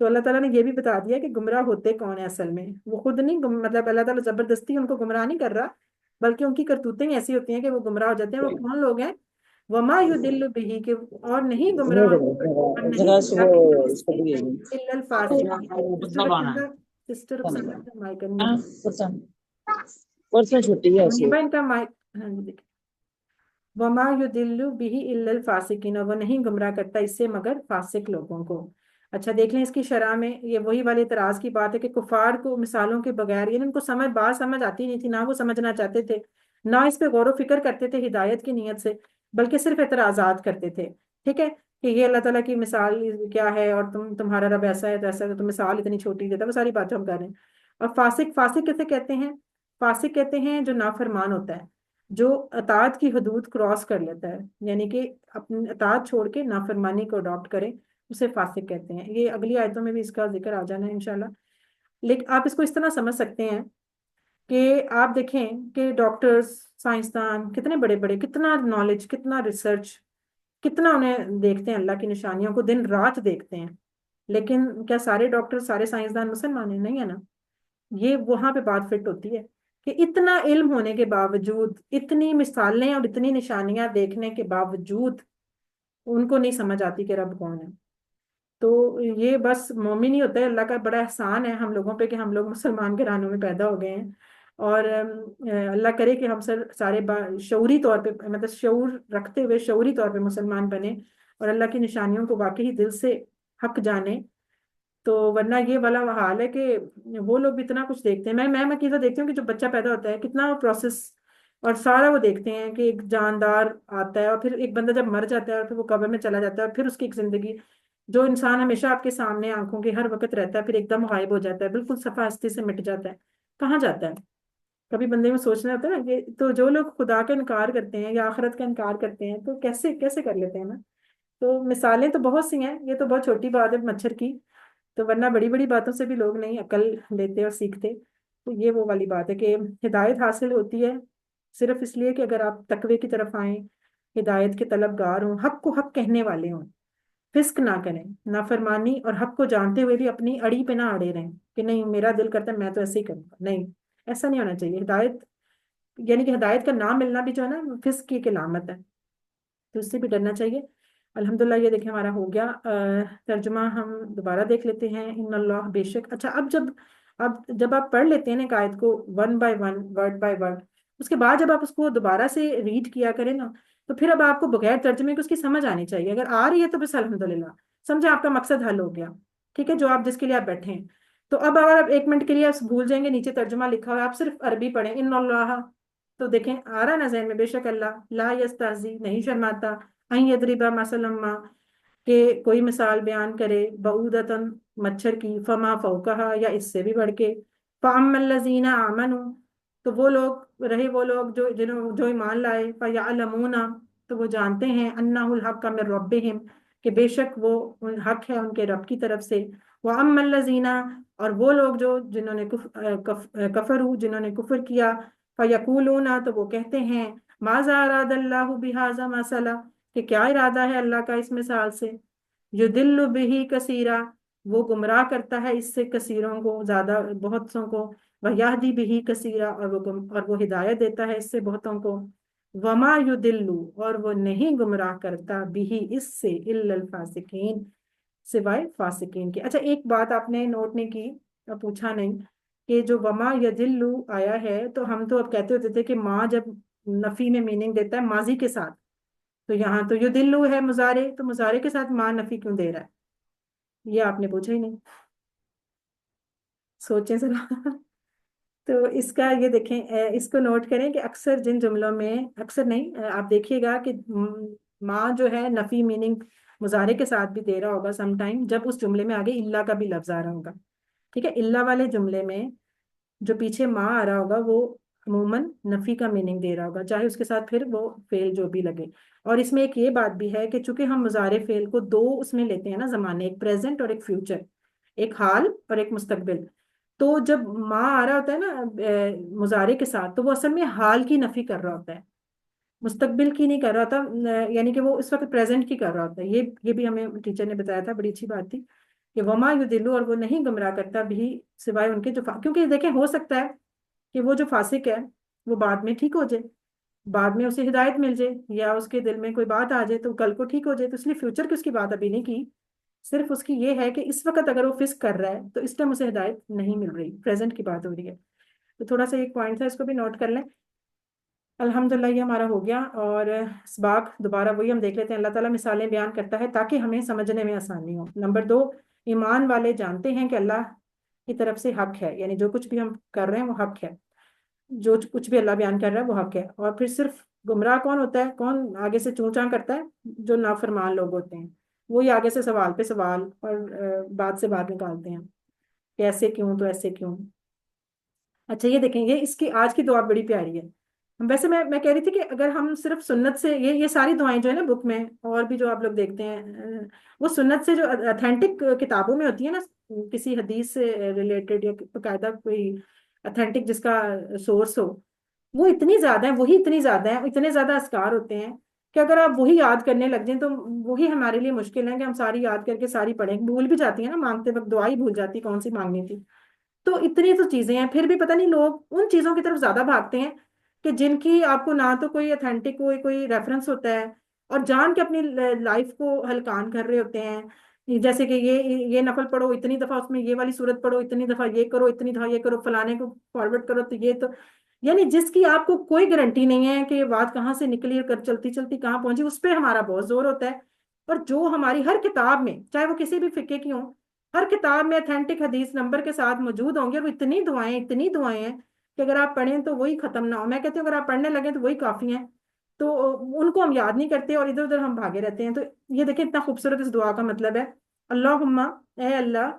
تو اللہ تعالیٰ نے یہ بھی بتا دیا کہ گمراہ ہوتے کون ہیں اصل میں. وہ خود نہیں مطلب اللہ تعالیٰ زبردستی ان کو گمراہ نہیں کر رہا، بلکہ ان کی کرتوتیں ایسی ہوتی ہیں کہ وہ گمراہ ہو جاتے ہیں. وہ کون لوگ ہیں؟ وما یضل به، کہ اور نہیں گمراہ، اور نہیں گمراہ کرتا اس سے الا الفاسقین. سسٹر رخسانہ کا مائک نہیں پرسوں چھٹی ہے منیبا ان کا مائک. ہاں جی دیکھیں، وما یضل به الا الفاسقین، وہ نہیں گمراہ کرتا اس سے مگر فاسق لوگوں کو. اچھا دیکھ لیں اس کی شرح میں، یہ وہی والے اعتراض کی بات ہے کہ کفار کو مثالوں کے بغیر، یعنی ان کو بات سمجھ آتی نہیں تھی، نہ وہ سمجھنا چاہتے تھے، نہ اس پہ غور و فکر کرتے تھے ہدایت کی نیت سے، بلکہ صرف اعتراضات کرتے تھے. ٹھیک ہے، کہ یہ اللہ تعالیٰ کی مثال کیا ہے، اور تمہارا رب ایسا ہے تو ایسا ہے، تو مثال اتنی چھوٹی دیتا ہے، وہ ساری باتیں ہم کر رہے ہیں. اور فاسق کیسے کہتے ہیں؟ فاسق کہتے ہیں جو نافرمان ہوتا ہے، جو اطاعت کی حدود کراس کر لیتا ہے، یعنی کہ اپنی اطاعت چھوڑ کے نافرمانی کو اڈاپٹ کرے، اسے فاسق کہتے ہیں. یہ اگلی آیتوں میں بھی اس کا ذکر آ جانا ہے انشاءاللہ. لیکن آپ اس کو اس طرح سمجھ سکتے ہیں کہ آپ دیکھیں کہ ڈاکٹرز، سائنسدان کتنے بڑے بڑے، کتنا نالج، کتنا ریسرچ، کتنا انہیں دیکھتے ہیں، اللہ کی نشانیوں کو دن رات دیکھتے ہیں. لیکن کیا سارے ڈاکٹر، سارے سائنسدان مسلمان ہیں؟ نہیں ہے نا. یہ وہاں پہ بات فٹ ہوتی ہے کہ اتنا علم ہونے کے باوجود، اتنی مثالیں اور اتنی نشانیاں دیکھنے کے باوجود ان کو نہیں سمجھ آتی کہ رب کون ہے. تو یہ بس مومن ہی ہوتا ہے. اللہ کا بڑا احسان ہے ہم لوگوں پہ کہ ہم لوگ مسلمان گھرانوں میں پیدا ہو گئے ہیں. اور اللہ کرے کہ ہم سارے شعوری طور پہ، مطلب شعور رکھتے ہوئے شعوری طور پہ مسلمان بنے اور اللہ کی نشانیوں کو واقعی دل سے حق جانے. تو ورنہ یہ والا حال ہے کہ وہ لوگ بھی اتنا کچھ دیکھتے ہیں. میں کیسا دیکھتی ہوں کہ جو بچہ پیدا ہوتا ہے کتنا پروسیس اور سارا وہ دیکھتے ہیں کہ ایک جاندار آتا ہے، اور پھر ایک بندہ جب مر جاتا ہے اور پھر وہ قبر میں چلا جاتا ہے، اور پھر اس کی ایک زندگی، جو انسان ہمیشہ آپ کے سامنے آنکھوں کے ہر وقت رہتا ہے، پھر ایک دم غائب ہو جاتا ہے، بالکل صفحہ ہستی سے مٹ جاتا ہے. کہاں جاتا ہے؟ کبھی بندے میں سوچنا ہوتا ہے نا کہ تو جو لوگ خدا کا انکار کرتے ہیں یا آخرت کا انکار کرتے ہیں تو کیسے کیسے کر لیتے ہیں نا. تو مثالیں تو بہت سی ہیں، یہ تو بہت چھوٹی بات ہے مچھر کی. تو ورنہ بڑی بڑی باتوں سے بھی لوگ نہیں عقل لیتے اور سیکھتے. تو یہ وہ والی بات ہے کہ ہدایت حاصل ہوتی ہے صرف اس لیے کہ اگر آپ تقوی کی طرف آئیں، ہدایت کے طلبگار ہوں، حق کو حق کہنے والے ہوں، فسق نہ کریں، نافرمانی اور حق کو جانتے ہوئے بھی اپنی اڑی پہ نہ اڑے رہیں کہ نہیں میرا دل کرتا ہے میں تو ایسے ہی کروں گا. نہیں، ایسا نہیں ہونا چاہیے. ہدایت یعنی کہ ہدایت کا نام ملنا بھی جو ہے نا فسق کی ایک علامت ہے، تو اس سے بھی ڈرنا چاہیے. الحمدللہ یہ دیکھیں ہمارا ہو گیا. ترجمہ ہم دوبارہ دیکھ لیتے ہیں. ان اللہ بے شک. اچھا اب جب آپ پڑھ لیتے ہیں نا ایک آیت کو one by one, word by word, اس کے بعد جب آپ اس کو دوبارہ سے ریڈ کیا کریں نا، تو پھر اب آپ کو بغیر ترجمے کی اس کی سمجھ آنی چاہیے. اگر آ رہی ہے تو بس الحمدللہ، سمجھے آپ کا مقصد حل ہو گیا. ٹھیک ہے، جو آپ جس کے لیے آپ بیٹھے ہیں. تو اب اگر آپ 1 منٹ کے لیے آپ بھول جائیں گے، نیچے ترجمہ لکھا ہوا ہے، آپ صرف عربی پڑھیں ان اللہ. تو دیکھیں آ رہا نا ذہن میں، بے شک اللہ لا یستہزی نہیں شرماتا، این یضرب مثلا ما کہ کوئی مثال بیان کرے، بعودتن مچھر کی، فما فوقہا یا اس سے بھی بڑھ کے، فاما الذین آمنوا تو وہ لوگ رہے، وہ لوگ جو ایمان لائے، فیعلمون تو وہ جانتے ہیں، انہ الحق من ربہم کہ بے شک وہ حق ہے ان کے رب کی طرف سے. واما الذین اور وہ لوگ جنہوں نے کفروا جنہوں نے کفر کیا، فیقولون تو وہ کہتے ہیں، ماذا اراد اللہ بہذا مثلا کہ کیا ارادہ ہے اللہ کا اس مثال سے. یضل بہ کثیرا وہ گمراہ کرتا ہے اس سے کثیروں کو، زیادہ بہت سوں کو، ویہدی بہ کثیرا اور وہ ہدایت دیتا ہے اس سے بہتوں کو. وما یضل اور وہ نہیں گمراہ کرتا بہ اس سے الا الفاسقین سوائے فاسقین کے. اچھا ایک بات آپ نے نوٹ نہیں کی، پوچھا نہیں کہ جو وما یضل آیا ہے، تو ہم تو اب کہتے ہوتے تھے کہ ماں جب نفی میں میننگ دیتا ہے ماضی کے ساتھ، تو یہاں تو یضل ہے مضارع، تو مضارع کے ساتھ ماں نفی کیوں دے رہا ہے؟ یہ آپ نے پوچھا ہی نہیں. سوچیں ذرا. تو اس کا یہ دیکھیں، اس کو نوٹ کریں کہ اکثر جن جملوں میں، اکثر نہیں، آپ دیکھیے گا کہ ماں جو ہے نفی میننگ مضارع کے ساتھ بھی دے رہا ہوگا سم ٹائم، جب اس جملے میں آگے اللہ کا بھی لفظ آ رہا ہوگا. ٹھیک ہے، اللہ والے جملے میں جو پیچھے ماں آ رہا ہوگا وہ عموماً نفی کا میننگ دے رہا ہوگا، چاہے اس کے ساتھ پھر وہ فعل جو بھی لگے. اور اس میں ایک یہ بات بھی ہے کہ چونکہ ہم مضارع فعل کو دو اس میں لیتے ہیں نا زمانے، ایک پریزنٹ اور ایک فیوچر، ایک حال اور ایک مستقبل. تو جب ماں آ رہا ہوتا ہے نا مضارع کے ساتھ، تو وہ اصل میں حال کی نفی کر رہا ہوتا ہے، مستقبل کی نہیں کر رہا ہوتا. یعنی کہ وہ اس وقت پریزنٹ کی کر رہا ہوتا ہے. یہ بھی ہمیں ٹیچر نے بتایا تھا، بڑی اچھی بات تھی کہ وما یضل اور وہ نہیں گمراہ کرتا بھی سوائے ان کے کیونکہ دیکھیں ہو سکتا ہے کہ وہ جو فاسق ہے وہ بعد میں ٹھیک ہو جائے، بعد میں اسے ہدایت مل جائے، یا اس کے دل میں کوئی بات آ جائے تو کل کو ٹھیک ہو جائے. تو اس لیے فیوچر کی اس کی بات ابھی نہیں کی، صرف اس کی یہ ہے کہ اس وقت اگر وہ فسق کر رہا ہے تو اس ٹائم اسے ہدایت نہیں مل رہی، پریزنٹ کی بات ہو رہی ہے. تو تھوڑا سا ایک پوائنٹ تھا، اس کو بھی نوٹ کر لیں. الحمدللہ یہ ہمارا ہو گیا. اور اسباق دوبارہ وہی ہم دیکھ لیتے ہیں. اللہ تعالیٰ مثالیں بیان کرتا ہے تاکہ ہمیں سمجھنے میں آسانی ہو. نمبر 2، ایمان والے جانتے ہیں کہ اللہ کی طرف سے حق ہے، یعنی جو کچھ بھی ہم کر رہے ہیں وہ حق ہے، جو کچھ بھی اللہ بیان کر رہا ہے وہ حق ہے. اور پھر صرف گمراہ کون ہوتا ہے، کون آگے سے چوں چاں کرتا ہے؟ جو نافرمان لوگ ہوتے ہیں، وہی آگے سے سوال پہ سوال اور بات سے بات نکالتے ہیں کہ ایسے کیوں تو ایسے کیوں. اچھا یہ دیکھیں، یہ اس کی آج کی دعا بڑی پیاری ہے. ویسے میں کہہ رہی تھی کہ اگر ہم صرف سنت سے یہ ساری دعائیں جو ہے نا بک میں اور بھی جو آپ لوگ دیکھتے ہیں، وہ سنت سے جو اتھینٹک کتابوں میں ہوتی ہے نا، کسی حدیث سے ریلیٹڈ یا باقاعدہ کوئی اتھینٹک جس کا سورس ہو، وہ اتنی زیادہ ہیں، وہی اتنی زیادہ ہیں، اتنے زیادہ اذکار ہوتے ہیں کہ اگر آپ وہی یاد کرنے لگ جائیں تو وہی ہمارے لیے مشکل ہے کہ ہم ساری یاد کر کے ساری پڑھیں. بھول بھی جاتی ہیں نا، مانگتے وقت دعا ہی بھول جاتی کون سی مانگنی تھی. تو اتنی تو چیزیں ہیں، پھر بھی پتہ نہیں لوگ ان چیزوں کی طرف زیادہ بھاگتے ہیں کہ جن کی آپ کو نہ تو کوئی اتھینٹک کوئی ریفرنس ہوتا ہے، اور جان کے اپنی لائف کو ہلکان کر رہے ہوتے ہیں. جیسے کہ یہ نفل پڑھو اتنی دفعہ، اس میں یہ والی صورت پڑھو اتنی دفعہ، یہ کرو اتنی دفعہ، یہ کرو، فلانے کو فارورڈ کرو تو یہ تو، یعنی جس کی آپ کو کوئی گارنٹی نہیں ہے کہ یہ بات کہاں سے نکلی اور چلتی چلتی کہاں پہنچی، اس پہ ہمارا بہت زور ہوتا ہے. اور جو ہماری ہر کتاب میں، چاہے وہ کسی بھی فقہ کی ہوں، ہر کتاب میں اتھینٹک حدیث نمبر کے ساتھ موجود ہوں گے. اور وہ اتنی دعائیں ہیں کہ اگر آپ پڑھیں تو وہی ختم نہ ہو. میں کہتی ہوں اگر آپ پڑھنے لگیں تو وہی کافی ہیں. تو ان کو ہم یاد نہیں کرتے اور ادھر ادھر ہم بھاگے رہتے ہیں. تو یہ دیکھیں اتنا خوبصورت اس دعا کا مطلب ہے، اللہم اے اللہ،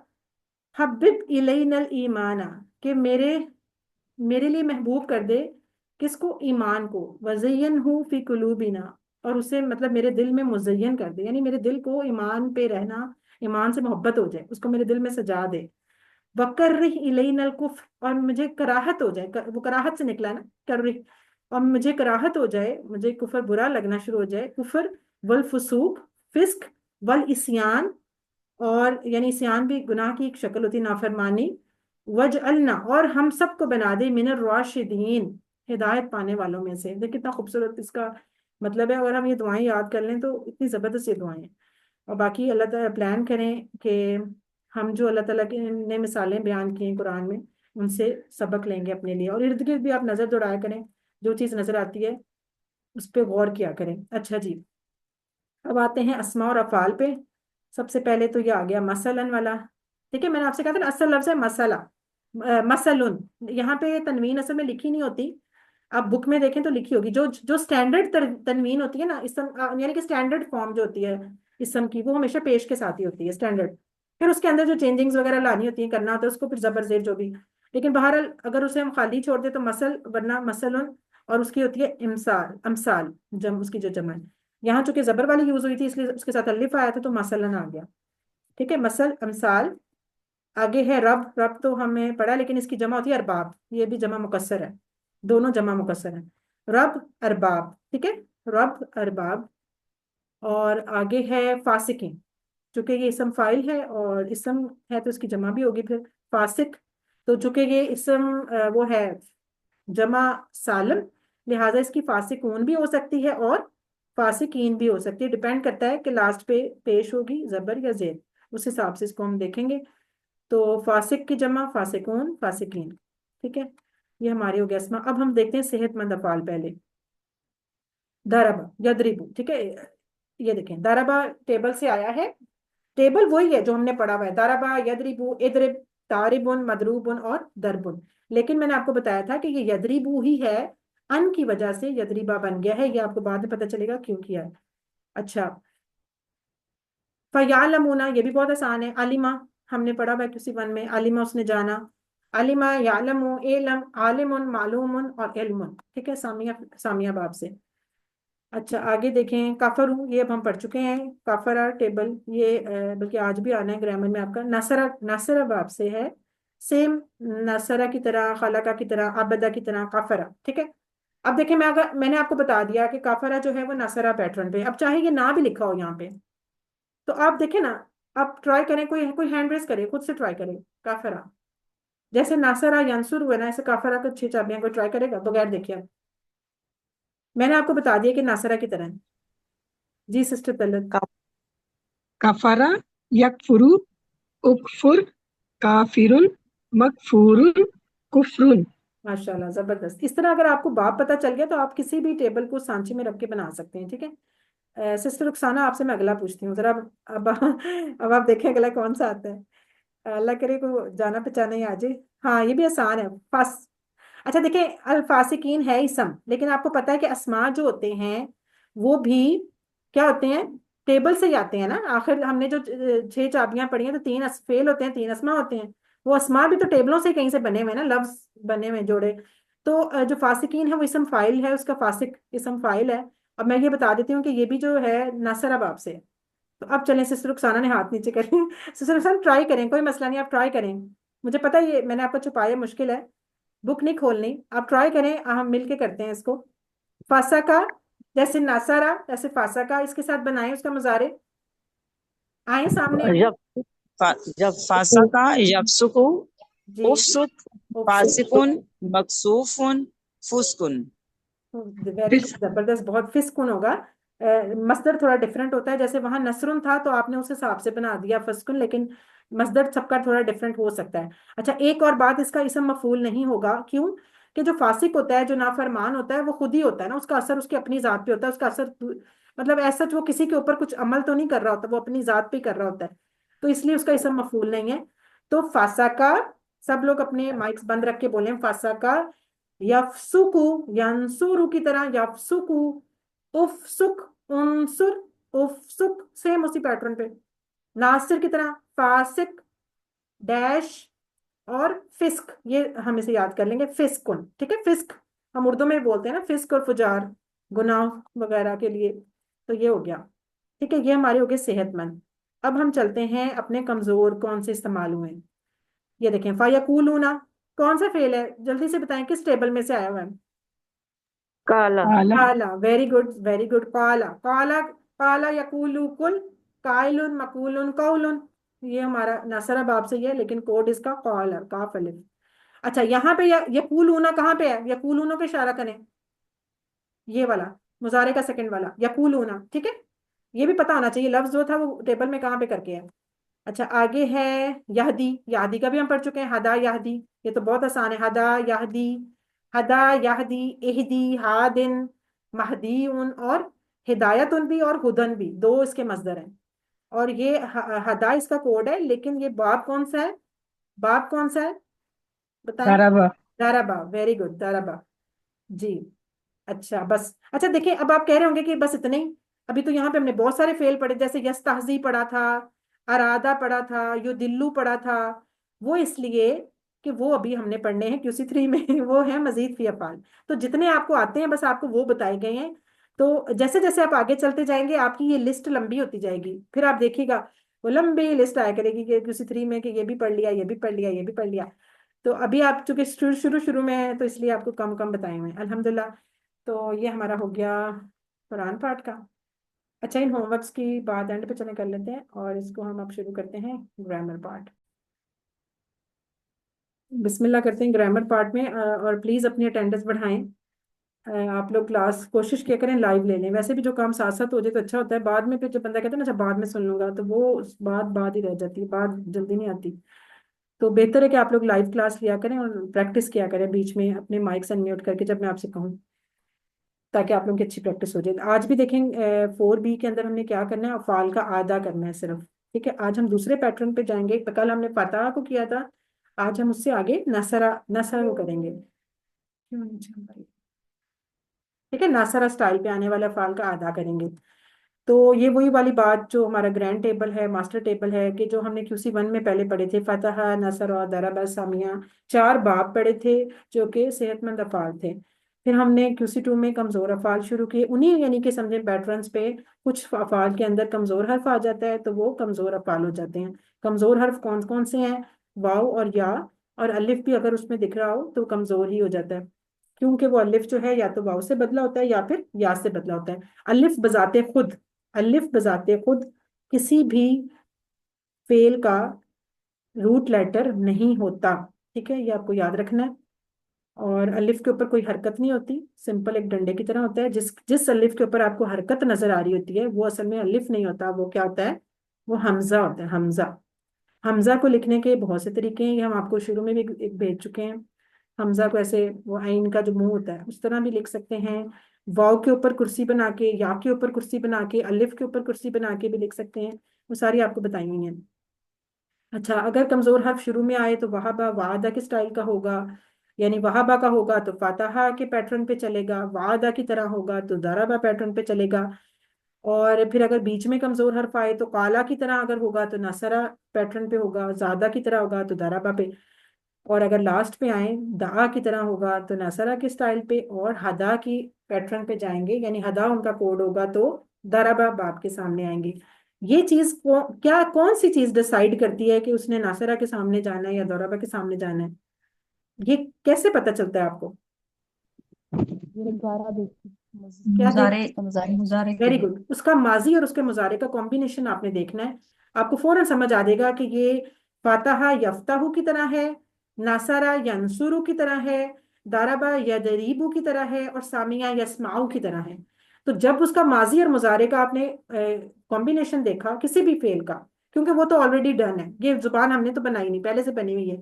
حبب الینا الایمان کہ میرے لیے محبوب کر دے کس کو، ایمان کو، وزینہ فی قلوبنا اور اسے مطلب میرے دل میں مزین کر دے، یعنی میرے دل کو ایمان پہ رہنا، ایمان سے محبت ہو جائے، اس کو میرے دل میں سجا دے. وکرہ الینا الکفر اور مجھے کراہت ہو جائے، وہ کراہت سے نکلا نا کرہ، اور مجھے کراہت ہو جائے، مجھے کفر برا لگنا شروع ہو جائے، کفر، والفسوق فسق، والعصیان اور یعنی عصیان بھی گناہ کی ایک شکل ہوتی ہے، نافرمانی، وجعلنا اور ہم سب کو بنا دے من الراشدین ہدایت پانے والوں میں سے. دیکھ کتنا خوبصورت اس کا مطلب ہے. اور ہم یہ دعائیں یاد کر لیں تو اتنی زبردست یہ دعائیں ہیں. اور باقی اللہ تعالیٰ پلان کریں کہ ہم جو اللہ تعالیٰ نے مثالیں بیان کی ہیں قرآن میں، ان سے سبق لیں گے اپنے لیے. اور ارد گرد بھی آپ نظر دوڑایا کریں جو چیز نظر آتی ہے اس پہ غور کیا کریں. اچھا جی، اب آتے ہیں اسماء اور افعال پہ. سب سے پہلے تو یہ آ گیا مثلاً والا. ٹھیک ہے، میں نے آپ سے کہا تھا نا اصل لفظ ہے مسئلہ، مثلاً. یہاں پہ تنوین اصل میں لکھی نہیں ہوتی، آپ بک میں دیکھیں تو لکھی ہوگی. جو جو اسٹینڈرڈ تنوین ہوتی ہے نا اسم، یعنی کہ اسٹینڈرڈ فارم جو ہوتی ہے اسم کی، وہ ہمیشہ پیش کے ساتھ ہی ہوتی ہے اسٹینڈرڈ. پھر اس کے اندر جو چینجنگز وغیرہ لانی ہوتی ہیں، کرنا ہوتا ہے اس کو، پھر زبر زیر جو بھی. لیکن بہرحال اگر اسے ہم خالی چھوڑ دیں تو مثل، ورنہ مثلاً. اور اس کی ہوتی ہے امثال، امثال جم، اس کی جو جمع ہے. یہاں چونکہ زبر والی یوز ہوئی تھی اس لیے اس کے ساتھ الف آیا تھا تو مثلاً آ گیا. ٹھیک ہے، مثل، امثال. آگے ہے رب. رب تو ہمیں پڑھا لیکن اس کی جمع ہوتی ہے ارباب، یہ بھی جمع مکسر ہے، دونوں جمع مکسر ہیں. رب، ارباب. ٹھیک ہے، رب، ارباب. اور آگے ہے فاسقین. چونکہ یہ اسم فاعل ہے اور اسم ہے تو اس کی جمع بھی ہوگی پھر فاسق. تو چونکہ یہ اسم وہ ہے جمع سالم، لہٰذا اس کی فاسقون بھی ہو سکتی ہے اور فاسقین بھی ہو سکتی ہے. ڈپینڈ کرتا ہے کہ لاسٹ پہ پیش ہوگی زبر یا زیر، اس حساب سے اس کو ہم دیکھیں گے. تو فاسق کی جمع فاسقون، فاسقین. ٹھیک ہے، یہ ہمارے ہو گیا اسما. اب ہم دیکھتے ہیں صحت مند افعال پہلے. داربا، یدربو. ٹھیک ہے، یہ دیکھیں داربا ٹیبل سے آیا ہے. ٹیبل وہی ہے جو ہم نے پڑھا ہوا ہے، داربا، یدربو، ادرب، تاربن، مدروبن اور دربن. لیکن میں نے آپ کو بتایا تھا کہ یہ یدربو ہی ہے، ان کی وجہ سے یدربا بن گیا ہے. یہ آپ کو بعد میں پتہ چلے گا کیوں کیا ہے. اچھا، فیعلمون، یہ بھی بہت آسان ہے. عالمہ ہم نے پڑھا ہوا ہے کسی ون میں، عالمہ اس نے جانا. عالمہ، یعلم، علم، عالم، معلوم اور علم. ٹھیک ہے، سامیہ، سامیہ باب سے. اچھا آگے دیکھیں کافرو، یہ اب ہم پڑھ چکے ہیں. کافرہ ٹیبل یہ بلکہ آج بھی آنا ہے گرامر میں آپ کا. نصرہ، نصرہ باب سے ہے، سیم نصرہ کی طرح، خلقہ کی طرح، عبدہ کی طرح کافرہ. ٹھیک ہے، اب دیکھیں میں نے آپ کو بتا دیا کہ کافرہ جو ہے وہ نصرہ پیٹرن پہ. اب چاہے یہ نہ بھی لکھا ہو یہاں پہ تو آپ دیکھیں نا، آپ ٹرائی کریں، کوئی ہینڈ ریز کرے، خود سے ٹرائی کریں. کافرہ جیسے ناصرہ ینصر ہوئے نا، ایسے کافرہ کو 6 چابیاں کوئی ٹرائی کرے گا بغیر دیکھے؟ میں نے آپ کو بتا دیا کہ ناصرہ کی طرح ہے. جی سسٹر طلت. کفرا، یکفرو، اکفر، کافرن، مکفورن، کفرن. ماشاء اللہ، زبردست. اس طرح اگر آپ کو باب پتہ چل گیا تو آپ کسی بھی ٹیبل کو سانچے میں رکھ کے بنا سکتے ہیں. ٹھیک ہے، سسٹر رخسانہ آپ سے میں اگلا پوچھتی ہوں ذرا. اب آپ دیکھیں اگلا کون سا آتا ہے. اللہ کرے کو جانا پہچانا ہی آ جائے. ہاں یہ بھی آسان ہے. اچھا دیکھیں، الفاسقین ہے اسم، لیکن آپ کو پتا ہے کہ اسماء جو ہوتے ہیں وہ بھی کیا ہوتے ہیں؟ ٹیبل سے ہی آتے ہیں نا. آخر ہم نے جو 6 چابیاں پڑھی ہیں تو 3 فعل ہوتے ہیں، 3 اسماء ہوتے ہیں. وہ اسماء بھی تو ٹیبلوں سے کہیں سے بنے ہوئے نا، لفظ بنے ہوئے جوڑے. تو جو فاسقین ہے وہ اسم فاعل ہے، اس کا فاسق اسم فاعل ہے. اب میں یہ بتا دیتی ہوں کہ یہ بھی جو ہے ناصرہ باب سے. تو اب چلیں، سسٹر رخسانہ نے ہاتھ نیچے کریں. سسٹر رخسانہ ٹرائی کریں، کوئی مسئلہ نہیں، آپ ٹرائی کریں. مجھے پتا یہ میں نے آپ کو چھپایا، مشکل ہے، بک نہیں کھولنی. آپ ٹرائی کریں، ہم مل کے کرتے ہیں اس کو. فاسقہ جیسے ناصرہ ایسے فاسقہ، اس کے ساتھ بنائیں اس کا مضارع. آئیں سامنے آئیں. جب فاسقہ، یفسقو، جی افسق، فاسقن، مکسوفن، فسقن. ویری گڈ، زبردست، بہت فسکن ہوگا. مصدر تھوڑا ڈفرینٹ ہوتا ہے، جیسے وہاں نصرن تھا تو آپ نے اس حساب سے بنا دیا فسکن، لیکن مصدر سب کا تھوڑا ڈفرینٹ ہو سکتا ہے. اچھا ایک اور بات، اس کا اسم مفعول نہیں ہوگا. کیوں؟ کہ جو فاسق ہوتا ہے، جو نافرمان ہوتا ہے، وہ خود ہی ہوتا ہے نا، اس کا اثر اس کی اپنی ذات پہ ہوتا ہے. اس کا اثر مطلب ایسا وہ کسی کے اوپر کچھ عمل تو نہیں کر رہا ہوتا، وہ اپنی ذات پہ کر رہا ہوتا ہے. تو اس لیے اس کا اسم مفعول نہیں ہے. تو فاسقہ، سب لوگ اپنے مائکس بند رکھ کے بولیں فاسقہ. یفسقو، ینصرو کی طرح یفسقو. افسق، انصر، افسق، سیم اسی پیٹرن پہ. ناصر کی طرح فاسق، ڈیش اور فسق. یہ ہم اسے یاد کر لیں گے، فسقن. ٹھیک ہے، فسق ہم اردو میں بولتے ہیں نا، فسق اور فجار، گناہ وغیرہ کے لیے. تو یہ ہو گیا. ٹھیک ہے، یہ ہمارے ہو گئے صحت مند. اب ہم چلتے ہیں اپنے کمزور کون سے استعمال ہوئے. یہ دیکھیں فیقولون، کون سا فعل ہے؟ جلدی سے بتائیں کس ٹیبل میں سے آیا ہوا ہے؟ کالا. قالا. Very good, very good. قالا، قالا، قالا یقولو کل، قائل، مقول، قول. یہ ہمارا ناصرہ باب سے ہی ہے لیکن کوڈ اس کا قال، کاف الف. اچھا یہاں پہ یقولون کہاں پہ ہے؟ یقولون پہ اشارہ کریں، یہ والا مضارع کا سیکنڈ والا یقولون. ٹھیک ہے، یہ بھی پتا ہونا چاہیے لفظ جو تھا وہ ٹیبل میں کہاں پہ کر کے ہے. اچھا آگے ہے یہدی. یہدی کا بھی ہم پڑھ چکے ہیں، ہدا یہدی. یہ تو بہت آسان ہے، ہدا یہدی. ہدا یہدی اہدی ہادن مہدیون اور ہدایتن بھی اور ہدن بھی دو اس کے مصدر ہیں اور یہ ہدا اس کا کوڈ ہے لیکن یہ باب کون سا ہے باب کون سا ہے بتائیں ضربہ دارابا ویری گڈ دارابا جی اچھا بس اچھا دیکھیں اب آپ کہہ رہے ہوں گے کہ بس اتنے ہی ابھی تو یہاں پہ ہم نے بہت سارے فعل پڑھے جیسے یستہزی پڑھا تھا ارادہ پڑھا تھا یو دلو پڑھا تھا وہ اس لیے کہ وہ ابھی ہم نے پڑھنے ہیں QC3 میں وہ ہے مزید فی افعال تو جتنے آپ کو آتے ہیں بس آپ کو وہ بتائے گئے ہیں تو جیسے جیسے آپ آگے چلتے جائیں گے آپ کی یہ لسٹ لمبی ہوتی جائے گی پھر آپ دیکھیے گا وہ لمبی لسٹ آیا کرے گی کہ QC3 میں کہ یہ بھی پڑھ لیا یہ بھی پڑھ لیا یہ بھی پڑھ لیا تو ابھی آپ چونکہ شروع میں ہیں تو اس لیے آپ کو کم کم بتائے ہوئے ہیں الحمدللہ تو یہ ہمارا ہو گیا قرآن پاٹ کا اچھا ان ہوم ورکس کی بات اینڈ پہ چلے کر لیتے ہیں اور اس کو ہم اب شروع کرتے ہیں گرامر پارٹ بسم اللہ کرتے ہیں گرامر پارٹ میں اور پلیز اپنی اٹینڈنس بڑھائیں آپ لوگ کلاس کوشش کیا کریں لائیو لے لیں ویسے بھی جو کام ساتھ ساتھ ہو جائے تو اچھا ہوتا ہے بعد میں پھر جب بندہ کہتا ہے نا اچھا بعد میں سن لوں گا تو وہ بات ہی رہ جاتی ہے بات جلدی نہیں آتی تو بہتر ہے کہ آپ لوگ لائیو کلاس لیا کریں اور پریکٹس کیا کریں بیچ میں اپنے مائکس انمیوٹ کر کے جب میں آپ سے کہوں تاکہ آپ لوگوں کی اچھی پریکٹس ہو جائے آج بھی دیکھیں 4B کے اندر ہم نے کیا کرنا ہے افعال کا اعادہ کرنا ہے صرف ٹھیک ہے آج ہم دوسرے پیٹرن پہ جائیں گے کل ہم نے فتح کو کیا تھا آج ہم اس سے آگے نصرہ کو کریں گے ٹھیک ہے ناصرہ سٹائل پہ آنے والے افعال کا اعادہ کریں گے تو یہ وہی والی بات جو ہمارا گرینڈ ٹیبل ہے ماسٹر ٹیبل ہے کہ جو ہم نے QC1 میں پہلے پڑھے تھے فتح نصرہ ضرب سامیہ 4 باب پڑھے تھے جو کہ صحت مند افعال تھے پھر ہم نے QC2 میں کمزور افعال شروع کیے انہیں یعنی کہ سمجھیں پیٹرنس پہ کچھ افعال کے اندر کمزور حرف آ جاتا ہے تو وہ کمزور افعال ہو جاتے ہیں کمزور حرف کون کون سے ہیں واو اور یا اور الف بھی اگر اس میں دکھ رہا ہو تو کمزور ہی ہو جاتا ہے کیونکہ وہ الف جو ہے یا تو واو سے بدلا ہوتا ہے یا پھر یا سے بدلا ہوتا ہے الف بذات خود کسی بھی فعل کا روٹ لیٹر نہیں ہوتا ٹھیک ہے یہ آپ کو یاد رکھنا ہے اور الف کے اوپر کوئی حرکت نہیں ہوتی سمپل ایک ڈنڈے کی طرح ہوتا ہے جس الف کے اوپر آپ کو حرکت نظر آ رہی ہوتی ہے وہ اصل میں الف نہیں ہوتا وہ کیا ہوتا ہے وہ حمزہ ہوتا ہے حمزہ کو لکھنے کے بہت سے طریقے ہیں یہ ہم آپ کو شروع میں بھی ایک بھیج چکے ہیں حمزہ کو ایسے وہ عین کا جو منہ ہوتا ہے اس طرح بھی لکھ سکتے ہیں واو کے اوپر کرسی بنا کے یا کے اوپر کرسی بنا کے الف کے اوپر کرسی بنا کے بھی لکھ سکتے ہیں وہ ساری آپ کو بتائی ہوئی ہیں اچھا اگر کمزور حرف شروع میں آئے تو وہابا وعدہ کے سٹائل کا ہوگا یعنی وہابا کا ہوگا تو فاتحہ کے پیٹرن پہ چلے گا وعدہ کی طرح ہوگا تو ضربہ پیٹرن پہ چلے گا اور پھر اگر بیچ میں کمزور حرف آئے تو قالا کی طرح اگر ہوگا تو نصرہ پیٹرن پہ ہوگا زادہ کی طرح ہوگا تو ضربہ پہ اور اگر لاسٹ پہ آئیں دعا کی طرح ہوگا تو نصرہ کے سٹائل پہ اور ہدا کی پیٹرن پہ جائیں گے یعنی ہدا ان کا کوڈ ہوگا تو ضربہ باب کے سامنے آئیں گے یہ چیز کون سی چیز ڈیسائیڈ کرتی ہے کہ اس نے ناصرہ کے سامنے جانا ہے یا ضربہ کے سامنے جانا ہے یہ کیسے پتا چلتا ہے آپ کو مضارع ویری گڈ اس کا ماضی اور اس کے مضارع کا کمبینیشن آپ نے دیکھنا ہے آپ کو فوراً سمجھ آ جائے گا کہ یہ فاتحہ یفتح کی طرح ہے ناصرہ ینصرو کی طرح ہے ضربہ یضربو کی طرح ہے اور سامیہ یسمعو کی طرح ہے تو جب اس کا ماضی اور مضارع کا آپ نے کمبینیشن دیکھا کسی بھی فعل کا کیونکہ وہ تو آلریڈی ڈن ہے یہ زبان ہم نے تو بنائی نہیں پہلے سے بنی ہوئی ہے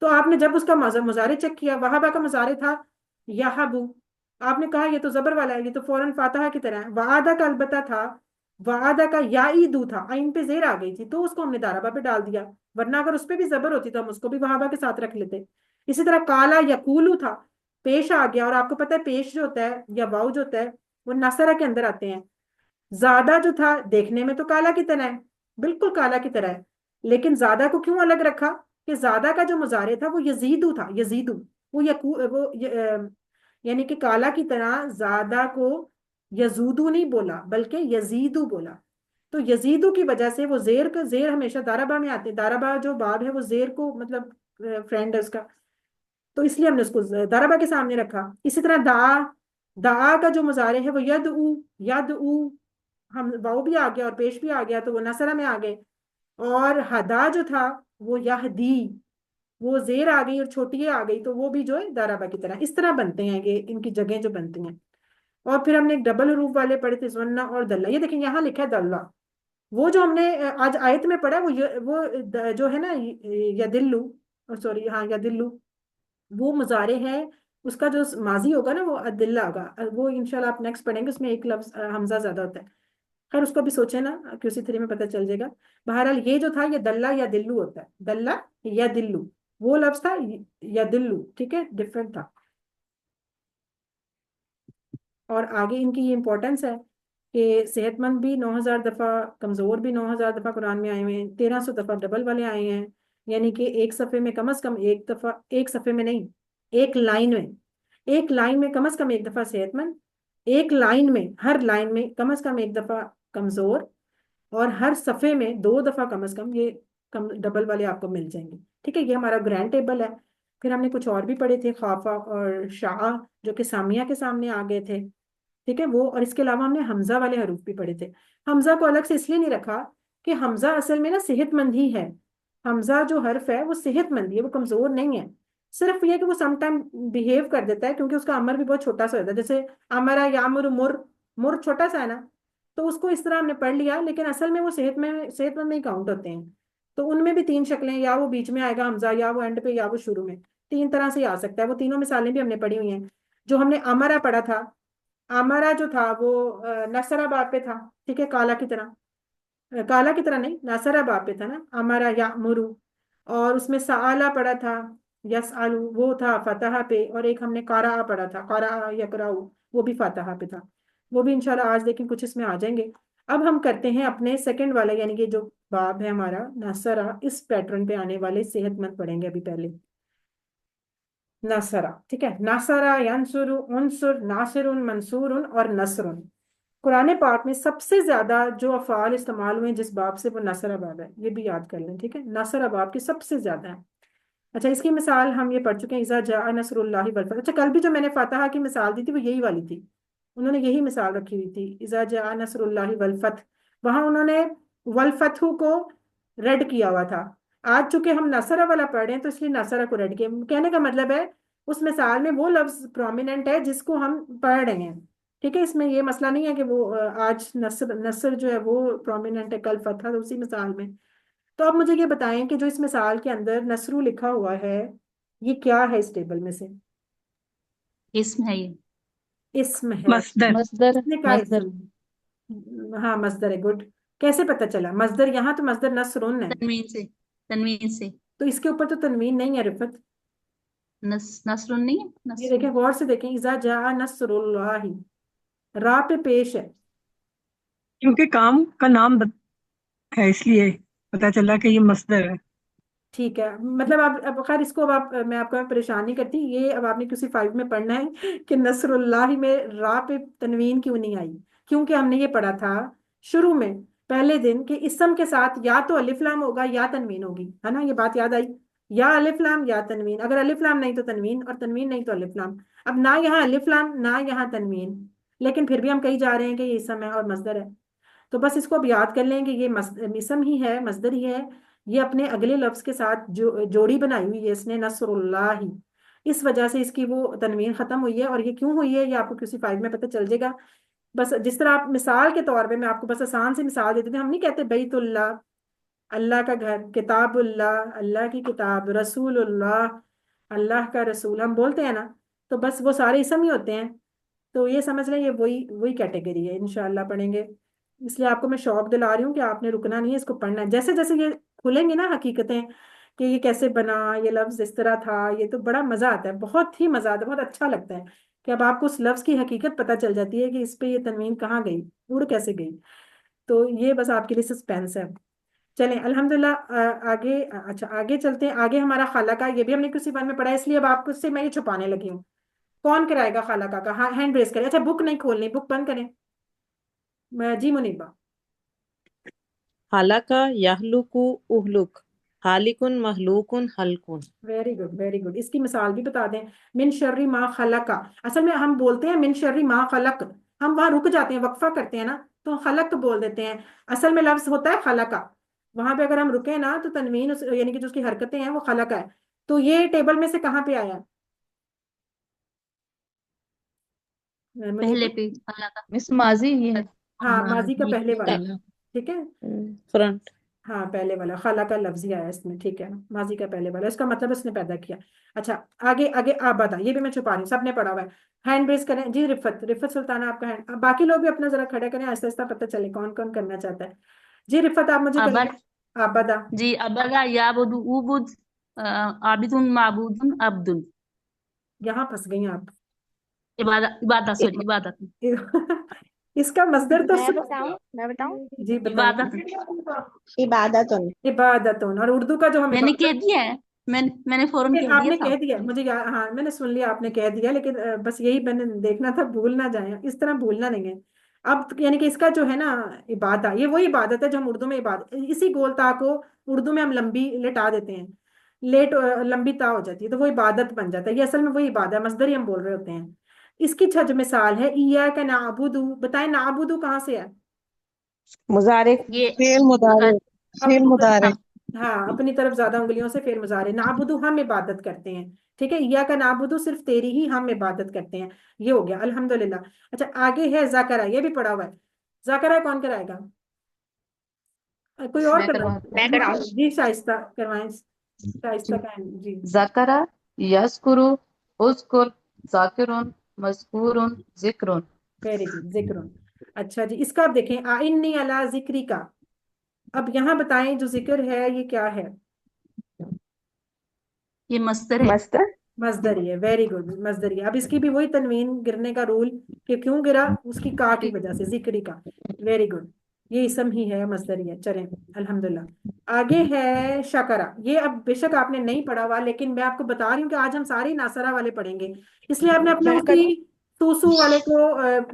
تو آپ نے جب اس کا مضارع چیک کیا وہابا کا مضارع تھا یہبو آپ نے کہا یہ تو زبر والا ہے یہ تو فوراً فاتحہ کی طرح ہے وعدہ کا البتہ تھا وعدہ کا یعیدو تھا عین پہ زیر آ گئی تھی تو اس کو ہم نے ضربہ پہ ڈال دیا ورنہ اگر اس پہ بھی زبر ہوتی تو ہم اس کو بھی وہابا کے ساتھ رکھ لیتے اسی طرح کالا یقولو تھا پیش آ گیا اور آپ کو پتا ہے پیش جو ہوتا ہے یا واؤ جو ہوتا ہے وہ نصرہ کے اندر آتے ہیں زیادہ جو تھا دیکھنے میں تو کالا کی طرح ہے بالکل کالا کی طرح ہے لیکن زیادہ کو کیوں الگ رکھا کہ زیادہ کا جو مضارع تھا وہ یزیدو تھا یزیدو وہ یعنی کہ کالا کی طرح زیادہ کو یزودو نہیں بولا بلکہ یزیدو بولا تو یزیدو کی وجہ سے وہ زیر ہمیشہ ضربہ میں آتے ضربہ جو باب ہے وہ زیر کو مطلب فرینڈ ہے اس کا تو اس لیے ہم نے اس کو ضربہ کے سامنے رکھا اسی طرح دعا کا جو مضارع ہے وہ یدعو ہم واؤ بھی آ گیا اور پیش بھی آ گیا تو وہ نصرہ میں آ گئے اور ہدا جو تھا وہ یہدی وہ زیر آ گئی اور چھوٹی آ گئی تو وہ بھی جو ہے ضربہ کی طرح اس طرح بنتے ہیں یہ ان کی جگہیں جو بنتی ہیں اور پھر ہم نے ایک ڈبل حروف والے پڑھے تھے زنہ اور دلہ یہ دیکھیں یہاں لکھا ہے دلہ وہ جو ہم نے آج آیت میں پڑھا وہ جو ہے نا یدلو سوری ہاں یدلو وہ مضارع ہے اس کا جو ماضی ہوگا نا وہ عدلہ ہوگا، وہ انشاءاللہ آپ نیکسٹ پڑھیں گے، اس میں ایک لفظ حمزہ زیادہ ہوتا ہے. خیر اس کو بھی سوچیں نا کہ اسی طرح میں پتہ چل جائے گا. بہرحال یہ جو تھا یہ دلہ یا دلو ہوتا ہے، دلہ یا دلو، وہ لفظ تھا یا دلو، ٹھیک ہے، ڈفرینٹ تھا. اور آگے ان کی یہ امپورٹنس ہے کہ صحت مند بھی 9,000 دفعہ، کمزور بھی 9,000 دفعہ قرآن میں آئے ہوئے ہیں، 1,300 دفعہ ڈبل والے آئے ہیں. یعنی کہ ایک صفحے میں کم از کم ایک دفعہ، ایک صفحے میں نہیں، ایک لائن میں، ایک لائن میں کم از کم ایک دفعہ صحت مند، ایک لائن میں، ہر لائن میں کم از کم ایک دفعہ کمزور، اور ہر صفحے میں 2 دفعہ کم از کم یہ ڈبل والے آپ کو مل جائیں گے. ٹھیک ہے، یہ ہمارا گرینڈ ٹیبل ہے. پھر ہم نے کچھ اور بھی پڑھے تھے، خافہ اور شاہ، جو کہ سامیہ کے سامنے آ گئے تھے. ٹھیک ہے وہ، اور اس کے علاوہ ہم نے حمزہ والے حروف بھی پڑھے تھے. حمزہ کو الگ سے اس لیے نہیں رکھا کہ حمزہ اصل میں نا صحت مند ہی ہے. حمزہ جو حرف ہے وہ صحت مند ہے، وہ کمزور نہیں ہے. صرف یہ کہ وہ سم ٹائم بہیو کر دیتا ہے، کیونکہ اس کا امر بھی بہت چھوٹا سا ہوتا ہے. جیسے امرا یامر مر، مر چھوٹا سا ہے نا، تو اس کو اس طرح ہم نے پڑھ لیا، لیکن اصل میں وہ صحت مند میں ہی کاؤنٹ ہوتے ہیں. تو ان میں بھی 3 شکلیں، یا وہ بیچ میں آئے گا حمزہ، یا وہ اینڈ پہ، یا وہ شروع میں. 3 طرح سے آ سکتا ہے. وہ تینوں مثالیں بھی ہم نے پڑھی ہوئی ہیں. جو ہم نے امرا پڑھا تھا، امرا جو تھا وہ نصرہ باب پہ تھا. ٹھیک ہے، کالا کی طرح، کالا کی طرح نہیں، نصرہ باب پہ تھا نا، امرا یامرو. اور اس میں سآلہ پڑھا تھا، یسالو، وہ تھا فتحہ پہ. اور ایک ہم نے قارا پڑھا تھا، قارا یقراؤ، وہ بھی فاتحہ پہ تھا. وہ بھی انشاءاللہ آج لیکن کچھ اس میں آ جائیں گے. اب ہم کرتے ہیں اپنے سیکنڈ والا، یعنی کہ جو باب ہے ہمارا نصرہ، اس پیٹرن پہ آنے والے صحت مند پڑھیں گے ابھی پہلے. نصرہ، ٹھیک ہے، نصرہ، ینصر، انصر، ناصر، منصور اور نصر. قرآن پاک میں سب سے زیادہ جو افعال استعمال ہوئے ہیں جس باب سے، وہ نصرہ باب ہے. یہ بھی یاد کر لیں، ٹھیک ہے، نصرہ باب کی سب سے زیادہ ہے. اچھا، اس کی مثال ہم یہ پڑھ چکے ہیں، اذا جاء نصر اللہ والفتح. اچھا، کل بھی جو میں نے فاتحہ کی مثال دی تھی وہ یہی والی تھی، انہوں نے یہی مثال رکھی ہوئی تھی، اذا جاء نصر اللہ والفتح. وہاں انہوں نے والفتح کو ریڈ کیا ہوا تھا. آج چونکہ ہم نصرہ والا پڑھ رہے ہیں تو اس لیے نصرہ کو ریڈ کیا. کہنے کا مطلب ہے اس مثال میں وہ لفظ پرومیننٹ ہے جس کو ہم پڑھ رہے ہیں. ٹھیک ہے، اس میں یہ مسئلہ نہیں ہے کہ وہ آج نصر جو ہے وہ پرومیننٹ ہے، کل فتح، تو اسی مثال میں. تو اب مجھے یہ بتائیں کہ جو اس مثال کے اندر نصرو لکھا ہوا ہے یہ کیا ہے اس ٹیبل میں سے؟ اسم ہے، یہ اسم ہے. مصدر. مصدر. کس نے کہا مصدر اسم؟ ہاں مصدر ہے، گڈ. کیسے پتہ چلا مصدر؟ یہاں تو مصدر نصرن ہے، تنوین سے، تنوین سے. تو اس کے اوپر تو تنوین نہیں ہے رفت. نصر نہیں ہے، یہ نصر. دیکھیں غور سے دیکھیں، اذا جاء نصر اللہ، را پہ پیش ہے. کیونکہ کام کا نام ہے اس لیے پتا چلا کہ یہ مصدر ہے. ٹھیک ہے، مطلب اب خیر اس کو اب آپ، میں آپ کو پریشان نہیں کرتی. یہ اب آپ نے کسی 5 میں پڑھنا ہے کہ نصر اللہ میں را پہ تنوین کیوں نہیں آئی. کیونکہ ہم نے یہ پڑھا تھا شروع میں پہلے دن کہ اسم کے ساتھ یا تو الف لام ہوگا یا تنوین ہوگی، ہے نا، یہ بات یاد آئی. یا الف لام یا تنوین، اگر الف لام نہیں تو تنوین، اور تنوین نہیں تو الف لام. اب نہ یہاں الف لام نہ یہاں تنوین، لیکن پھر بھی ہم کہی جا رہے ہیں کہ یہ اسم ہے اور مصدر ہے. تو بس اس کو اب یاد کر لیں کہ یہ اسم ہی ہے، مصدر ہی ہے. یہ اپنے اگلے لفظ کے ساتھ جو جوڑی بنائی ہوئی ہے اس نے، نصر اللہ ہی، اس وجہ سے اس کی وہ تنوین ختم ہوئی ہے. اور یہ کیوں ہوئی ہے یہ آپ کو کسی 5 میں پتہ چل جائے گا. بس جس طرح آپ مثال کے طور پہ، میں آپ کو بس آسان سے مثال دیتے تھے، ہم نہیں کہتے بیت اللہ، اللہ کا گھر، کتاب اللہ، اللہ کی کتاب، رسول اللہ، اللہ کا رسول، ہم بولتے ہیں نا، تو بس وہ سارے اسم ہی ہوتے ہیں. تو یہ سمجھ لیں یہ وہی کیٹیگری ہے. انشاءاللہ پڑھیں گے، اس لیے آپ کو میں شوق دلا رہی ہوں کہ آپ نے رکنا نہیں ہے، اس کو پڑھنا ہے. جیسے جیسے یہ کھلیں گے نا حقیقتیں کہ یہ کیسے بنا، یہ لفظ اس طرح تھا، یہ تو بڑا مزہ آتا ہے، بہت ہی مزہ آتا ہے، بہت اچھا لگتا ہے کہ اب آپ کو اس لفظ کی حقیقت پتہ چل جاتی ہے کہ اس پہ یہ تنوین کہاں گئی، اڑ کیسے گئی. تو یہ بس آپ کے لیے سسپینس ہے. چلیں الحمدللہ آگے. اچھا آگے چلتے ہیں. آگے ہمارا خالقہ، یہ بھی ہم نے کسی بار میں پڑھا ہے، اس لیے اب آپ کو سے میں یہ چھپانے لگی ہوں. کون کرائے گا خالقہ کا؟ ہاں ہینڈ ریز کریں. اچھا بک نہیں کھولنی، بک بند کریں. جی منیبا. خلق یخلق اخلق خالق مخلوق خلق. Very good very good. اس کی مثال بھی بتا دیں. من شر ما خلق، اصل میں ہم بولتے ہیں من شر ما خلق، ہم وہاں رک جاتے ہیں، وقفہ کرتے ہیں نا، تو خلق بول دیتے ہیں. اصل میں لفظ ہوتا ہے خلق. وہاں پہ اگر ہم رکیں نا تو تنوین یعنی کہ جو اس کی حرکتیں ہیں وہ خلق ہے. تو یہ ٹیبل میں سے کہاں پہ آیا؟ پہلے پہ اللہ کا، مس ماضی یہ ہے. ہاں ماضی کا پہلے والا، ٹھیک ہے. فرنٹ. ہاں پہلے والا خلا کا لفظ ہی آیا اس میں، ٹھیک ہے، ماضی کا پہلے والا، اس کا مطلب اس نے پیدا کیا۔ اچھا آگے آگے آبادا، یہ بھی میں چھپا رہی ہوں، سب نے پڑھا ہوا ہے۔ ہینڈ ریز کریں جی، رفت، رفت سلطانہ آپ کا ہینڈ، باقی لوگ بھی اپنا ذرا کھڑے کریں، آہستہ آہستہ پتہ چلے کون کون کرنا چاہتا ہے۔ جی رفت آپ مجھے ابد کریں آبادا۔ جی ابدا یابد عبد عابد معبود عبد یہاں پھنس گئی آپ۔ عبادت عبادت سوری عبادت اس کا مصدر تو میں بتاؤں جی بتائیں۔ عبادت عبادت عبادتون، اور اردو کا جو ہم میں نے کہہ دیا ہے، میں نے فوراً کہہ آپ دیا نے تھا۔ کہہ دیا مجھے ہاں میں نے سن لیا آپ نے کہہ دیا، لیکن بس یہی میں نے دیکھنا تھا بھول نہ جائیں، اس طرح بھولنا نہیں ہے۔ اب یعنی کہ اس کا جو ہے نا عبادت، یہ وہی عبادت ہے جو ہم اردو میں عبادت، اسی گول تا کو اردو میں ہم لمبی لٹا دیتے ہیں، لیٹ لمبی تا ہو جاتی ہے تو وہ عبادت بن جاتا ہے، یہ اصل میں وہی عبادت ہے، مصدر ہی ہم بول رہے ہوتے ہیں۔ اس کی چھج مثال ہے ایاک نعبدو، بتائیں نعبدو کہاں سے ہے؟ مضارع، یہ فعل مضارع، فعل اپنی مضارع۔ ہاں اپنی طرف زیادہ انگلیوں سے فعل مضارع، نعبدو ہم عبادت کرتے ہیں، ٹھیک ہے، یا کا نعبدو صرف تیری ہی ہم عبادت کرتے ہیں، یہ ہو گیا الحمدللہ۔ اچھا آگے ہے ذاکرہ، یہ بھی پڑھا ہوا ہے، ذاکرہ کون کرائے گا؟ کوئی اور میں کروا میں کراؤں؟ جی شائستہ کروائیں، شائستہ کا جی۔ ذکر یذکر اذکر ذاکر مذکور ذکر۔ ویری گڈ، ذکر۔ اچھا جی، اس کا آپ دیکھیں آئنی علی ذکری کا، اب یہاں بتائیں جو ذکر ہے یہ کیا ہے؟ یہ مصدر ہے۔ مستر مصدری ہے، ویری گڈ، مصدری ہے۔ اب اس کی بھی وہی تنوین گرنے کا رول کہ کیوں گرا، اس کی کا کی وجہ سے، ذکری کا، ویری گڈ، یہ اسم ہی ہے، مصدری ہے، چلیں الحمدللہ۔ آگے ہے شکرا، یہ اب بے شک آپ نے نہیں پڑھا ہوا، لیکن میں آپ کو بتا رہی ہوں کہ آج ہم سارے ناصرہ والے پڑھیں گے، اس لیے آپ نے اپنے اسی سوسو والے کو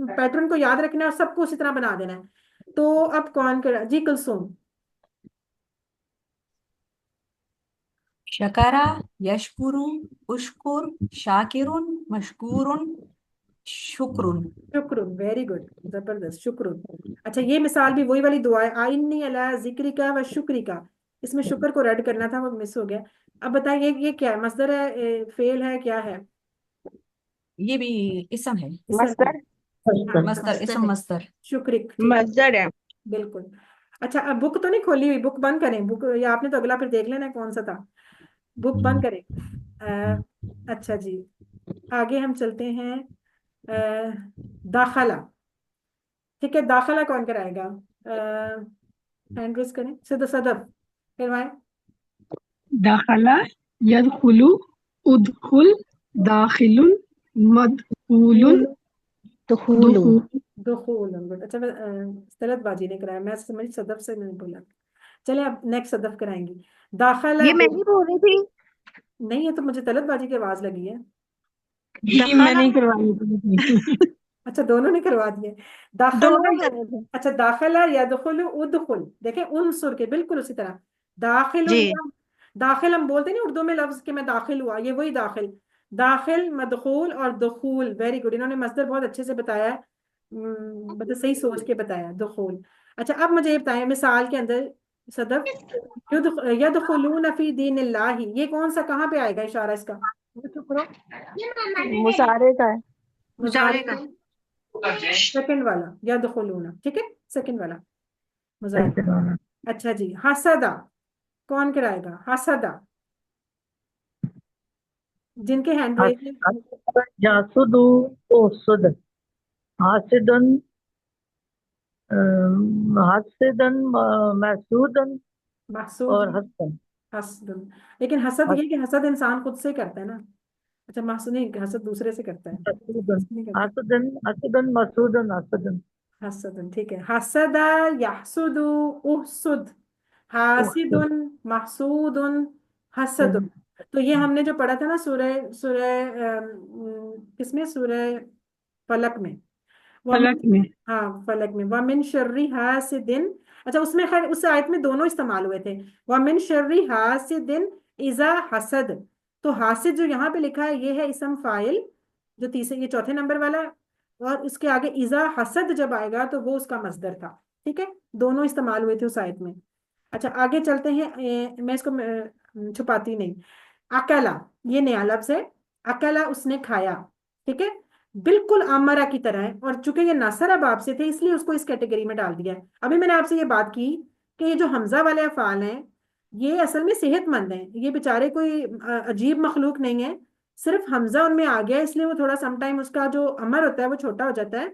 پیٹرن کو یاد رکھنا ہے اور سب کو اسی طرح بنا دینا ہے۔ تو اب کون کرا جی؟ کلثوم۔ شکر یشکر اشکر شاکر مشکور شکر۔ شکر، ویری گڈ، زبردست، شکر۔ اچھا یہ مثال بھی وہی والی دعا ہے، آئنی علی ذکری کا و شکری کا، اس میں شکر کو رد کرنا تھا وہ مس ہو گیا۔ اب بتائیں یہ کیا ہے، مصدر ہے، فعل ہے، کیا ہے؟ یہ بھی اسم ہے، مستر ہاں، مصدر، اسم ہے۔ مصدر۔ شکرک، ٹھیک ہے، مصدر ہے۔ بالکل۔ اچھا اب بک تو نہیں کھولی ہوئی، بک بند کریں، بک یا آپ نے تو اگلا پھر دیکھ لینا ہے کون سا تھا، بک بند کریں۔ اچھا جی آگے ہم چلتے ہیں، داخلہ، ٹھیک ہے، داخلہ کون کرائے گا؟ ہینڈ ریز کریں، صدف کروائیں۔ داخلہ یدخل ادخل داخل مدخول دخول دخول۔ دخول، اچھا میں طلعت باجی نے کرایا، میں سمجھ صدف سے نہیں بولا، چلیں اب نیکسٹ صدف کرائیں گی۔ داخلہ یہ میں ہی بول رہی تھی۔ نہیں ہے تو مجھے طلعت باجی کی آواز لگی ہے۔ جی میں نہیں کروائی۔ اچھا دونوں نے کروا دیے، داخلہ، دونوں کر رہے تھے۔ اچھا داخلہ یدخل ادخل، دیکھیں عنصر کے بالکل اسی طرح، داخل جی داخل ہم بولتے ہیں نا اردو میں لفظ کہ میں داخل ہوا، یہ وہی داخل، داخل، مدخول اور دخول، ویری گڈ، انہوں نے مصدر بہت اچھے سے بتایا ہے، مطلب صحیح سوچ کے بتایا، دخول۔ اچھا اب مجھے یہ بتائیں مثال کے اندر صدف، یدخلون فی دین اللہ، یہ کون سا کہاں پہ آئے گا اشارہ اس کا؟ مصارے کا ہے۔ مضارع کا سیکنڈ والا، یدخلون، ٹھیک ہے، سیکنڈ والا مضارع۔ اچھا جی حسدہ کون کرائے گا؟ حسدہ، جن کے ہینڈ ریز یاسد اسد حاسدن حاسدن محسودن محسود، اور حسن حسد، لیکن حسد یہ کہ حسد انسان خود سے کرتا ہے نا، اچھا محسود نہیں، حسد دوسرے سے کرتا ہے، حسودن نہیں کرتا۔ حسدن حسدن محسودن حسدن حسد، ٹھیک ہے، حسد یحسد احسد، حاسد محسود حسد، تو یہ ہم نے جو پڑھا تھا نا سورہ کس میں، سورہ فلق میں، فلک میں۔ ہاں فلق میں، وَمِن شَرِّ حَاسِدٍ، اچھا اس میں خیر اس آیت میں دونوں استعمال ہوئے تھے، وَمِن شَرِّ حَاسِدٍ اِذَا حَسَد، تو حاسد جو یہاں پہ لکھا ہے یہ ہے اسم فاعل جو تیسرے یہ چوتھے نمبر والا، اور اس کے آگے اذا حسد جب آئے گا تو وہ اس کا مصدر تھا، ٹھیک ہے، دونوں استعمال ہوئے تھے اس آیت میں۔ اچھا آگے چلتے ہیں، میں اس کو چھپاتی نہیں، اکلا، یہ نیا لفظ ہے، اکلا اس نے کھایا، ٹھیک ہے، بالکل آمرہ کی طرح ہے، اور چونکہ یہ ناصرہ باب سے تھے اس لیے اس کو اس کیٹیگری میں ڈال دیا ہے۔ ابھی میں نے آپ سے یہ بات کی کہ یہ جو حمزہ والے افعال ہیں یہ اصل میں صحت مند ہیں، یہ بیچارے کوئی عجیب مخلوق نہیں ہے، صرف حمزہ ان میں آ گیا اس لیے وہ تھوڑا سم ٹائم اس کا جو امر ہوتا ہے وہ چھوٹا ہو جاتا ہے،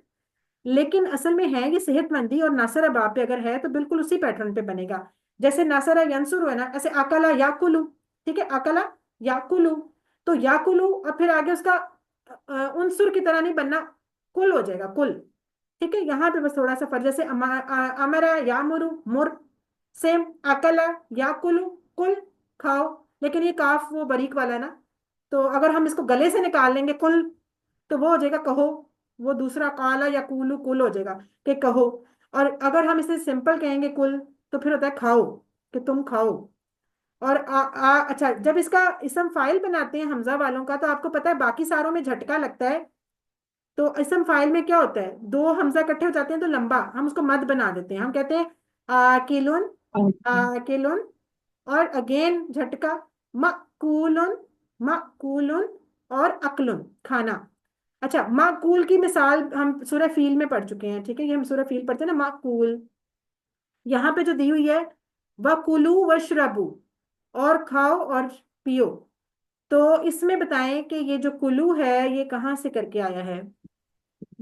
لیکن اصل میں ہے یہ صحت مندی، اور ناصر باب پہ اگر ہے تو بالکل اسی پیٹرن پہ بنے گا، جیسے ناصرہ ینصر ہے نا، ایسے اکلا یاکلو، ٹھیک ہے، اکلا یاکلو، تو یاکلو اور پھر آگے اس کا عنصر کی طرح نہیں بننا، کل ہو جائے گا کل، ٹھیک ہے، یہاں پہ بس تھوڑا سا فرق، جیسے امرا یامرو مر، سیم اکلا یاکلو کل کھاؤ، لیکن یہ کاف وہ باریک والا ہے نا، تو اگر ہم اس کو گلے سے نکال لیں گے کل تو وہ ہو جائے گا کہو، وہ دوسرا کالا یا کولو کل ہو جائے گا کہ کہو، اور اگر ہم اسے سمپل کہیں گے کل تو پھر ہوتا ہے کھاؤ، کہ تم کھاؤ، اور اچھا جب اس کا اسم فائل بناتے ہیں حمزہ والوں کا تو آپ کو پتا ہے باقی ساروں میں جھٹکا لگتا ہے، تو اسم فائل میں کیا ہوتا ہے، دو حمزہ اکٹھے ہو جاتے ہیں تو لمبا ہم اس کو مد بنا دیتے ہیں، ہم کہتے ہیں آکلن آکلن، اور اگین جھٹکا مأکولن مأکولن، اور اکلن کھانا۔ اچھا معقول کی مثال ہم سورہ فیل میں پڑھ چکے ہیں، ٹھیک ہے، یہ ہم سورہ فیل پڑھتے ہیں نا، معقول یہاں پہ جو دی ہوئی ہے وَكُلُوا وَاشْرَبُوا، اور کھاؤ اور پیو، تو اس میں بتائیں کہ یہ جو کلو ہے یہ کہاں سے کر کے آیا ہے؟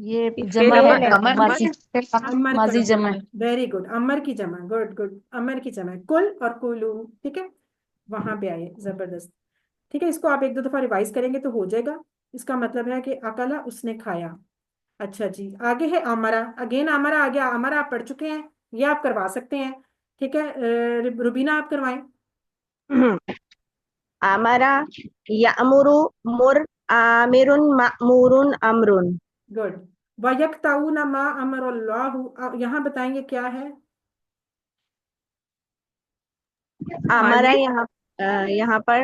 یہ فعل امر ماضی امر ماضی کا جمع ویری گڈ، امر کی جمع، گڈ گڈ، امر کی جمع کل اور کلو، ٹھیک ہے، وہاں پہ آئے، زبردست، ٹھیک ہے، اس کو آپ ایک دو دفعہ ریوائز کریں گے تو ہو جائے گا، اس کا مطلب ہے کہ اکلا اس نے کھایا۔ اچھا جی آگے ہے آمرا، اگین آمرا آ گیا، آمرا آپ پڑھ چکے ہیں، یہ آپ کروا سکتے ہیں، ٹھیک ہے، روبینہ آپ کروائیں۔ امرا یامرو مر آمر مأمور امر، گڈ، وَيَقْطَعُونَ مَا أَمَرَ اللَّهُ، یہاں بتائیں گے کیا ہے؟ امرا یہاں پر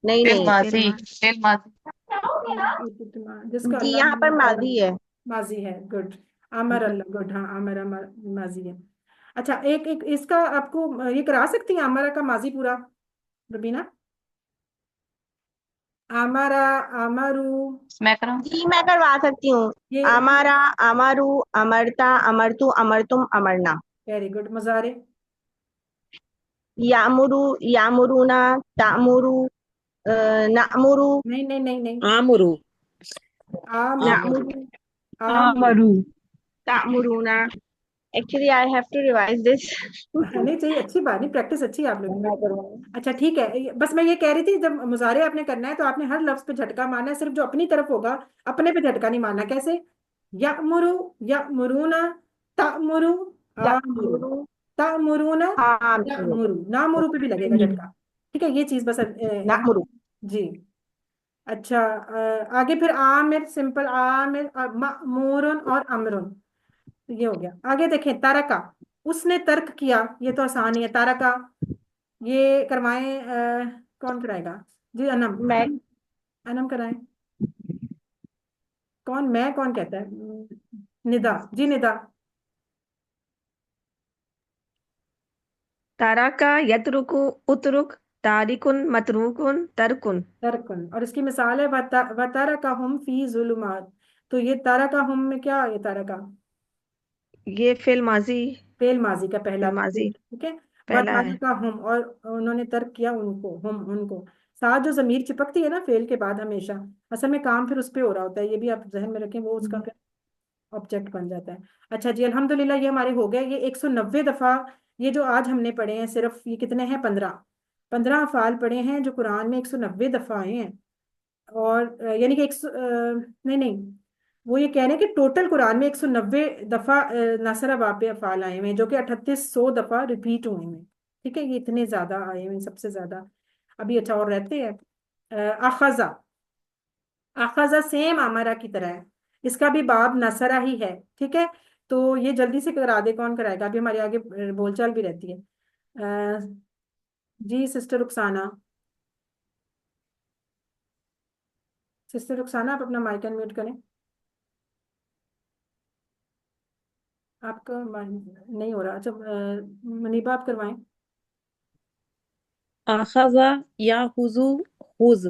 نہیں فعل نہیں ماضی فعل ماضی جس کا جی اللہ یہاں پر ماضی ہے، ماضی ہے، گڈ، امر اللہ، گڈ، ہاں امر ماضی ہے۔ اچھا ایک ایک اس کا آپ کو یہ کرا سکتی ہیں امرا کا ماضی پورا ربینہ؟ امرا امرو، میں کروں جی میں کروا سکتی ہوں، یہ امارا امارو امرتا امرتو امرتم امرنا، ویری گڈ، مظاہرے؟ یامرو یامرونا تامرو نامرو نہیں نہیں نہیں نہیں، آمرو نامرو آمرو، تامرونا، actually I have to revise this, نہیں چاہیے، اچھی بات نہیں، پریکٹس اچھی ہے آپ لوگوں کی۔ اچھا ٹھیک ہے، بس میں یہ کہہ رہی تھی جب مظاہرے آپ نے کرنا ہے تو آپ نے ہر لفظ پہ جھٹکا مارنا ہے، صرف جو اپنی طرف ہوگا اپنے پہ جھٹکا نہیں مارنا، کیسے؟ یأمرو یأمرونا تأمرو آمرو یامرو تأمرونا ہاں یأمرو، نامرو پہ بھی لگے گا جھٹکا، ٹھیک ہے، یہ چیز بس ہے نامرو، جی۔ اچھا آگے پھر عامر، سمپل عامر، مأمورن اور امرن، یہ ہو گیا۔ آگے دیکھیں ترکا، اس نے ترک کیا، یہ تو آسان ہی ہے، ترکا، یہ کروائیں، کون کرائے گا؟ جی انم، میں انم کرائیں، کون میں کون کہتا ہے؟ ندا، جی ندا۔ تارکا یترکو اترک تارکن متروکن ترکن، ترکن، اور اس کی مثال ہے وَتَرَكَهُمْ فِي ظُلُمَاتٍ، تو یہ تَرَكَهُمْ میں کیا ہے؟ تَرَكَ یہ فعل ماضی فعل ماضی کا پہلا، فعل ماضی ٹھیک ہے، پہلا ہے۔ وَتَرَكَهُمْ، اور انہوں نے ترک کیا ان کو، ہم ان کو، ساتھ جو ضمیر چپکتی ہے نا فعل کے بعد ہمیشہ، اصل میں کام پھر اس پہ ہو رہا ہوتا ہے، یہ بھی آپ ذہن میں رکھیں، وہ اس کا پھر آبجیکٹ بن جاتا ہے۔ اچھا جی الحمدللہ یہ ہمارے ہو گئے، یہ 190 دفعہ یہ جو آج ہم نے پڑھے ہیں، صرف یہ کتنے ہیں؟ 15 افعال پڑھے ہیں جو قرآن میں 190 دفعہ آئے ہیں، اور یعنی کہ نہیں نہیں، وہ یہ کہہ رہے ہیں کہ ٹوٹل قرآن میں 190 دفعہ ناصرہ باب پہ افعال آئے ہوئے ہیں، جو کہ 3800 دفعہ ریپیٹ ہوئے ہیں، ٹھیک ہے، یہ اتنے زیادہ آئے ہوئے ہیں، سب سے زیادہ۔ ابھی اچھا اور رہتے ہیں، اخذا، اخذا سیم امرا کی طرح ہے، اس کا بھی باب نصرہ ہی ہے، ٹھیک ہے، تو یہ جلدی سے کرا دے، کون کرائے گا؟ ابھی ہمارے آگے بول چال بھی رہتی ہے، جی سسٹر رخسانہ، سسٹر رخسانہ آپ اپنا مائک انمیوٹ کریں، آپ کا نہیں ہو رہا، اچھا منیبہ آپ کروائیں۔ آخذ یاخذ خذ،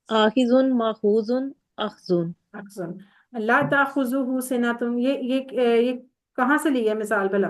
آخذ ماخوذ اخذ، احسن، لا تاخذوہ سنۃ، یہ کہاں سے لی ہے مثال بھلا؟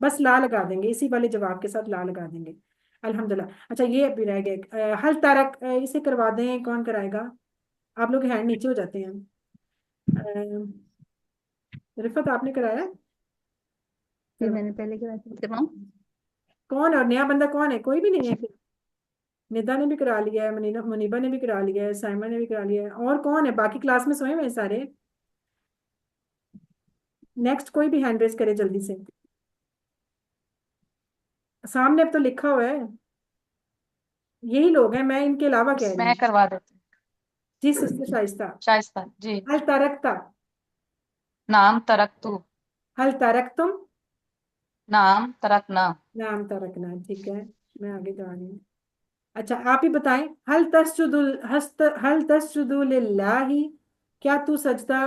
بس لا لگا دیں گے، اسی والے جواب کے ساتھ لا لگا دیں گے. الحمدللہ. اچھا یہ بھی رہ گئے حل ترک، اسے کروا دیں، کون کرائے گا؟ آپ لوگ ہینڈ نیچے ہو جاتے ہیں. رفت آپ نے کرایا؟ جی میں نے پہلے کراؤں. کون اور نیا بندہ کون ہے؟ کوئی بھی نہیں ہے پھر. ندا نے بھی کرا لیا ہے، منیبا نے بھی کرا لیا ہے، سائمہ نے بھی کرا لیا ہے. اور کون ہے باقی کلاس میں سوئے ہوئے ہیں سارے؟ نیکسٹ کوئی بھی ہینڈ ریز کرے جلدی سے. سامنے اب تو لکھا ہوا ہے، یہی لوگ ہیں، میں ان کے علاوہ کہہ رہی میں ہوں. کروا دیتی ہوں. جی سسٹر شائستہ. شائستہ جی. ہل ترکتا. نام ترکتو. ہل ترکتم. نام ترکنا. نام ترکنا. ٹھیک ہے میں آگے جا رہی ہوں. اچھا آپ ہی بتائیں، ہل تسجد للہ، کیا تو سجدہ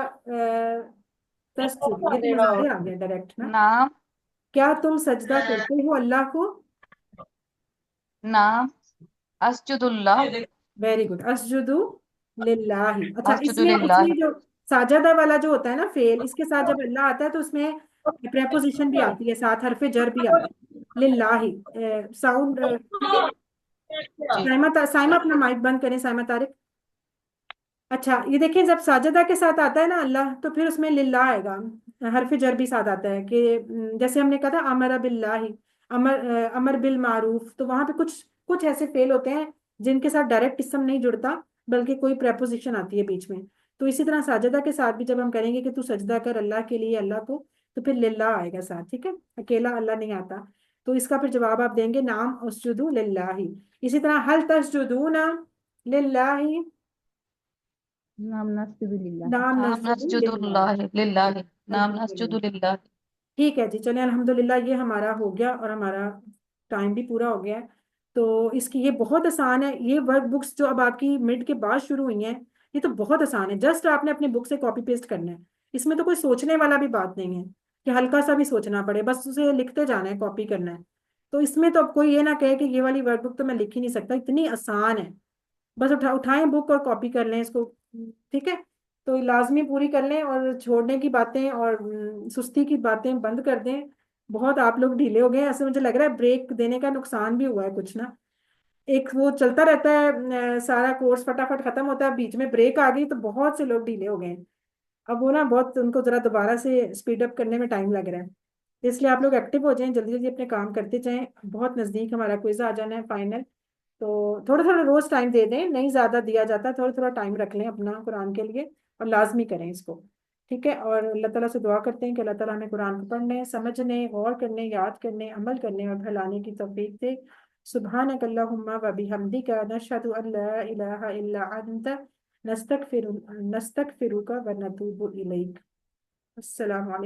تسجد، یہ تو مظاہرے آ گیا ڈائریکٹ نا. نام. کیا تم سجدہ کرتے ہو اللہ کو؟ نام اسجد اللہ. Very good. اسجد للہ. اچھا اس اسجد میں للہ. جو ساجدہ والا جو ہوتا ہے نا فعل، اس کے ساتھ جب اللہ آتا ہے تو اس میں پریپوزیشن بھی آتی ہے، ساتھ حرف جر بھی آتا ہے. للہ ساؤنڈ. ٹھیک ہے جی. سائمہ اپنا مائک بند کریں، سائمہ طارق. اچھا یہ دیکھیں جب ساجدہ کے ساتھ آتا ہے نا اللہ، تو پھر اس میں للہ آئے گا، حرف جر بھی ساتھ آتا ہے. کہ جیسے ہم نے کہا تھا امر باللہ، امر بالمعروف، تو وہاں پہ کچھ ایسے فعل ہوتے ہیں جن کے ساتھ ڈائریکٹ اسم نہیں جڑتا بلکہ کوئی پریپوزیشن آتی ہے بیچ میں. تو اسی طرح ساجدہ کے ساتھ بھی جب ہم کریں گے کہ تو سجدہ کر اللہ کے لیے، اللہ کو، تو پھر للہ آئے گا ساتھ. ٹھیک ہے اکیلا اللہ نہیں آتا. تو اس کا پھر جواب آپ دیں گے نام اسجدو للہ. اسی طرح حل تسجدون للہ. نام نسجد للہ. نام نام نسجد نسجد للہ. اللہ للہ. نام نسجد الحمدللہ. للہ. ٹھیک ہے جی چلیں الحمدللہ یہ ہمارا ہو گیا اور ہمارا ٹائم بھی پورا ہو گیا ہے. تو اس کی یہ بہت آسان ہے، یہ ورک بکس جو اب آپ کی مڈ کے بعد شروع ہوئی ہیں یہ تو بہت آسان ہے. جسٹ آپ نے اپنے بک سے کاپی پیسٹ کرنا ہے، اس میں تو کوئی سوچنے والا بھی بات نہیں ہے کہ ہلکا سا بھی سوچنا پڑے، بس اسے لکھتے جانا ہے، کاپی کرنا ہے. تو اس میں تو اب کوئی یہ نہ کہے کہ یہ والی ورک بک تو میں لکھ ہی نہیں سکتا، اتنی آسان ہے. بس اٹھائیں بک اور کاپی کر لیں اس کو. ٹھیک ہے تو لازمی پوری کر لیں اور چھوڑنے کی باتیں اور سستی کی باتیں بند کر دیں. بہت آپ لوگ ڈھیلے ہو گئے ہیں، ایسے مجھے لگ رہا ہے بریک دینے کا نقصان بھی ہوا ہے کچھ نا. ایک وہ چلتا رہتا ہے سارا کورس فٹافٹ ختم ہوتا ہے، بیچ میں بریک آ گئی تو بہت سے لوگ ڈھیلے ہو گئے ہیں. اب وہ نا بہت ان کو ذرا دوبارہ سے اسپیڈ اپ کرنے میں ٹائم لگ رہا ہے. اس لیے آپ لوگ ایکٹیو ہو جائیں، جلدی جلدی اپنے کام کرتے جائیں. بہت نزدیک ہمارا کوئز آ جانا ہے فائنل. تو تھوڑا تھوڑا روز ٹائم دے دیں، نہیں زیادہ دیا جاتا، تھوڑا تھوڑا ٹائم رکھ لیں اپنا قرآن کے لیے اور لازمی کریں اس کو. ٹھیک ہے اور اللہ تعالیٰ سے دعا کرتے ہیں کہ اللہ تعالیٰ ہمیں قرآن کو پڑھنے، سمجھنے، غور کرنے، یاد کرنے، عمل کرنے اور پھیلانے کی توفیق دے. سبحانک اللہم و بحمدک نشہد ان لا الہ الا انت نستغفرک و نتوب الیک. السلام علیکم.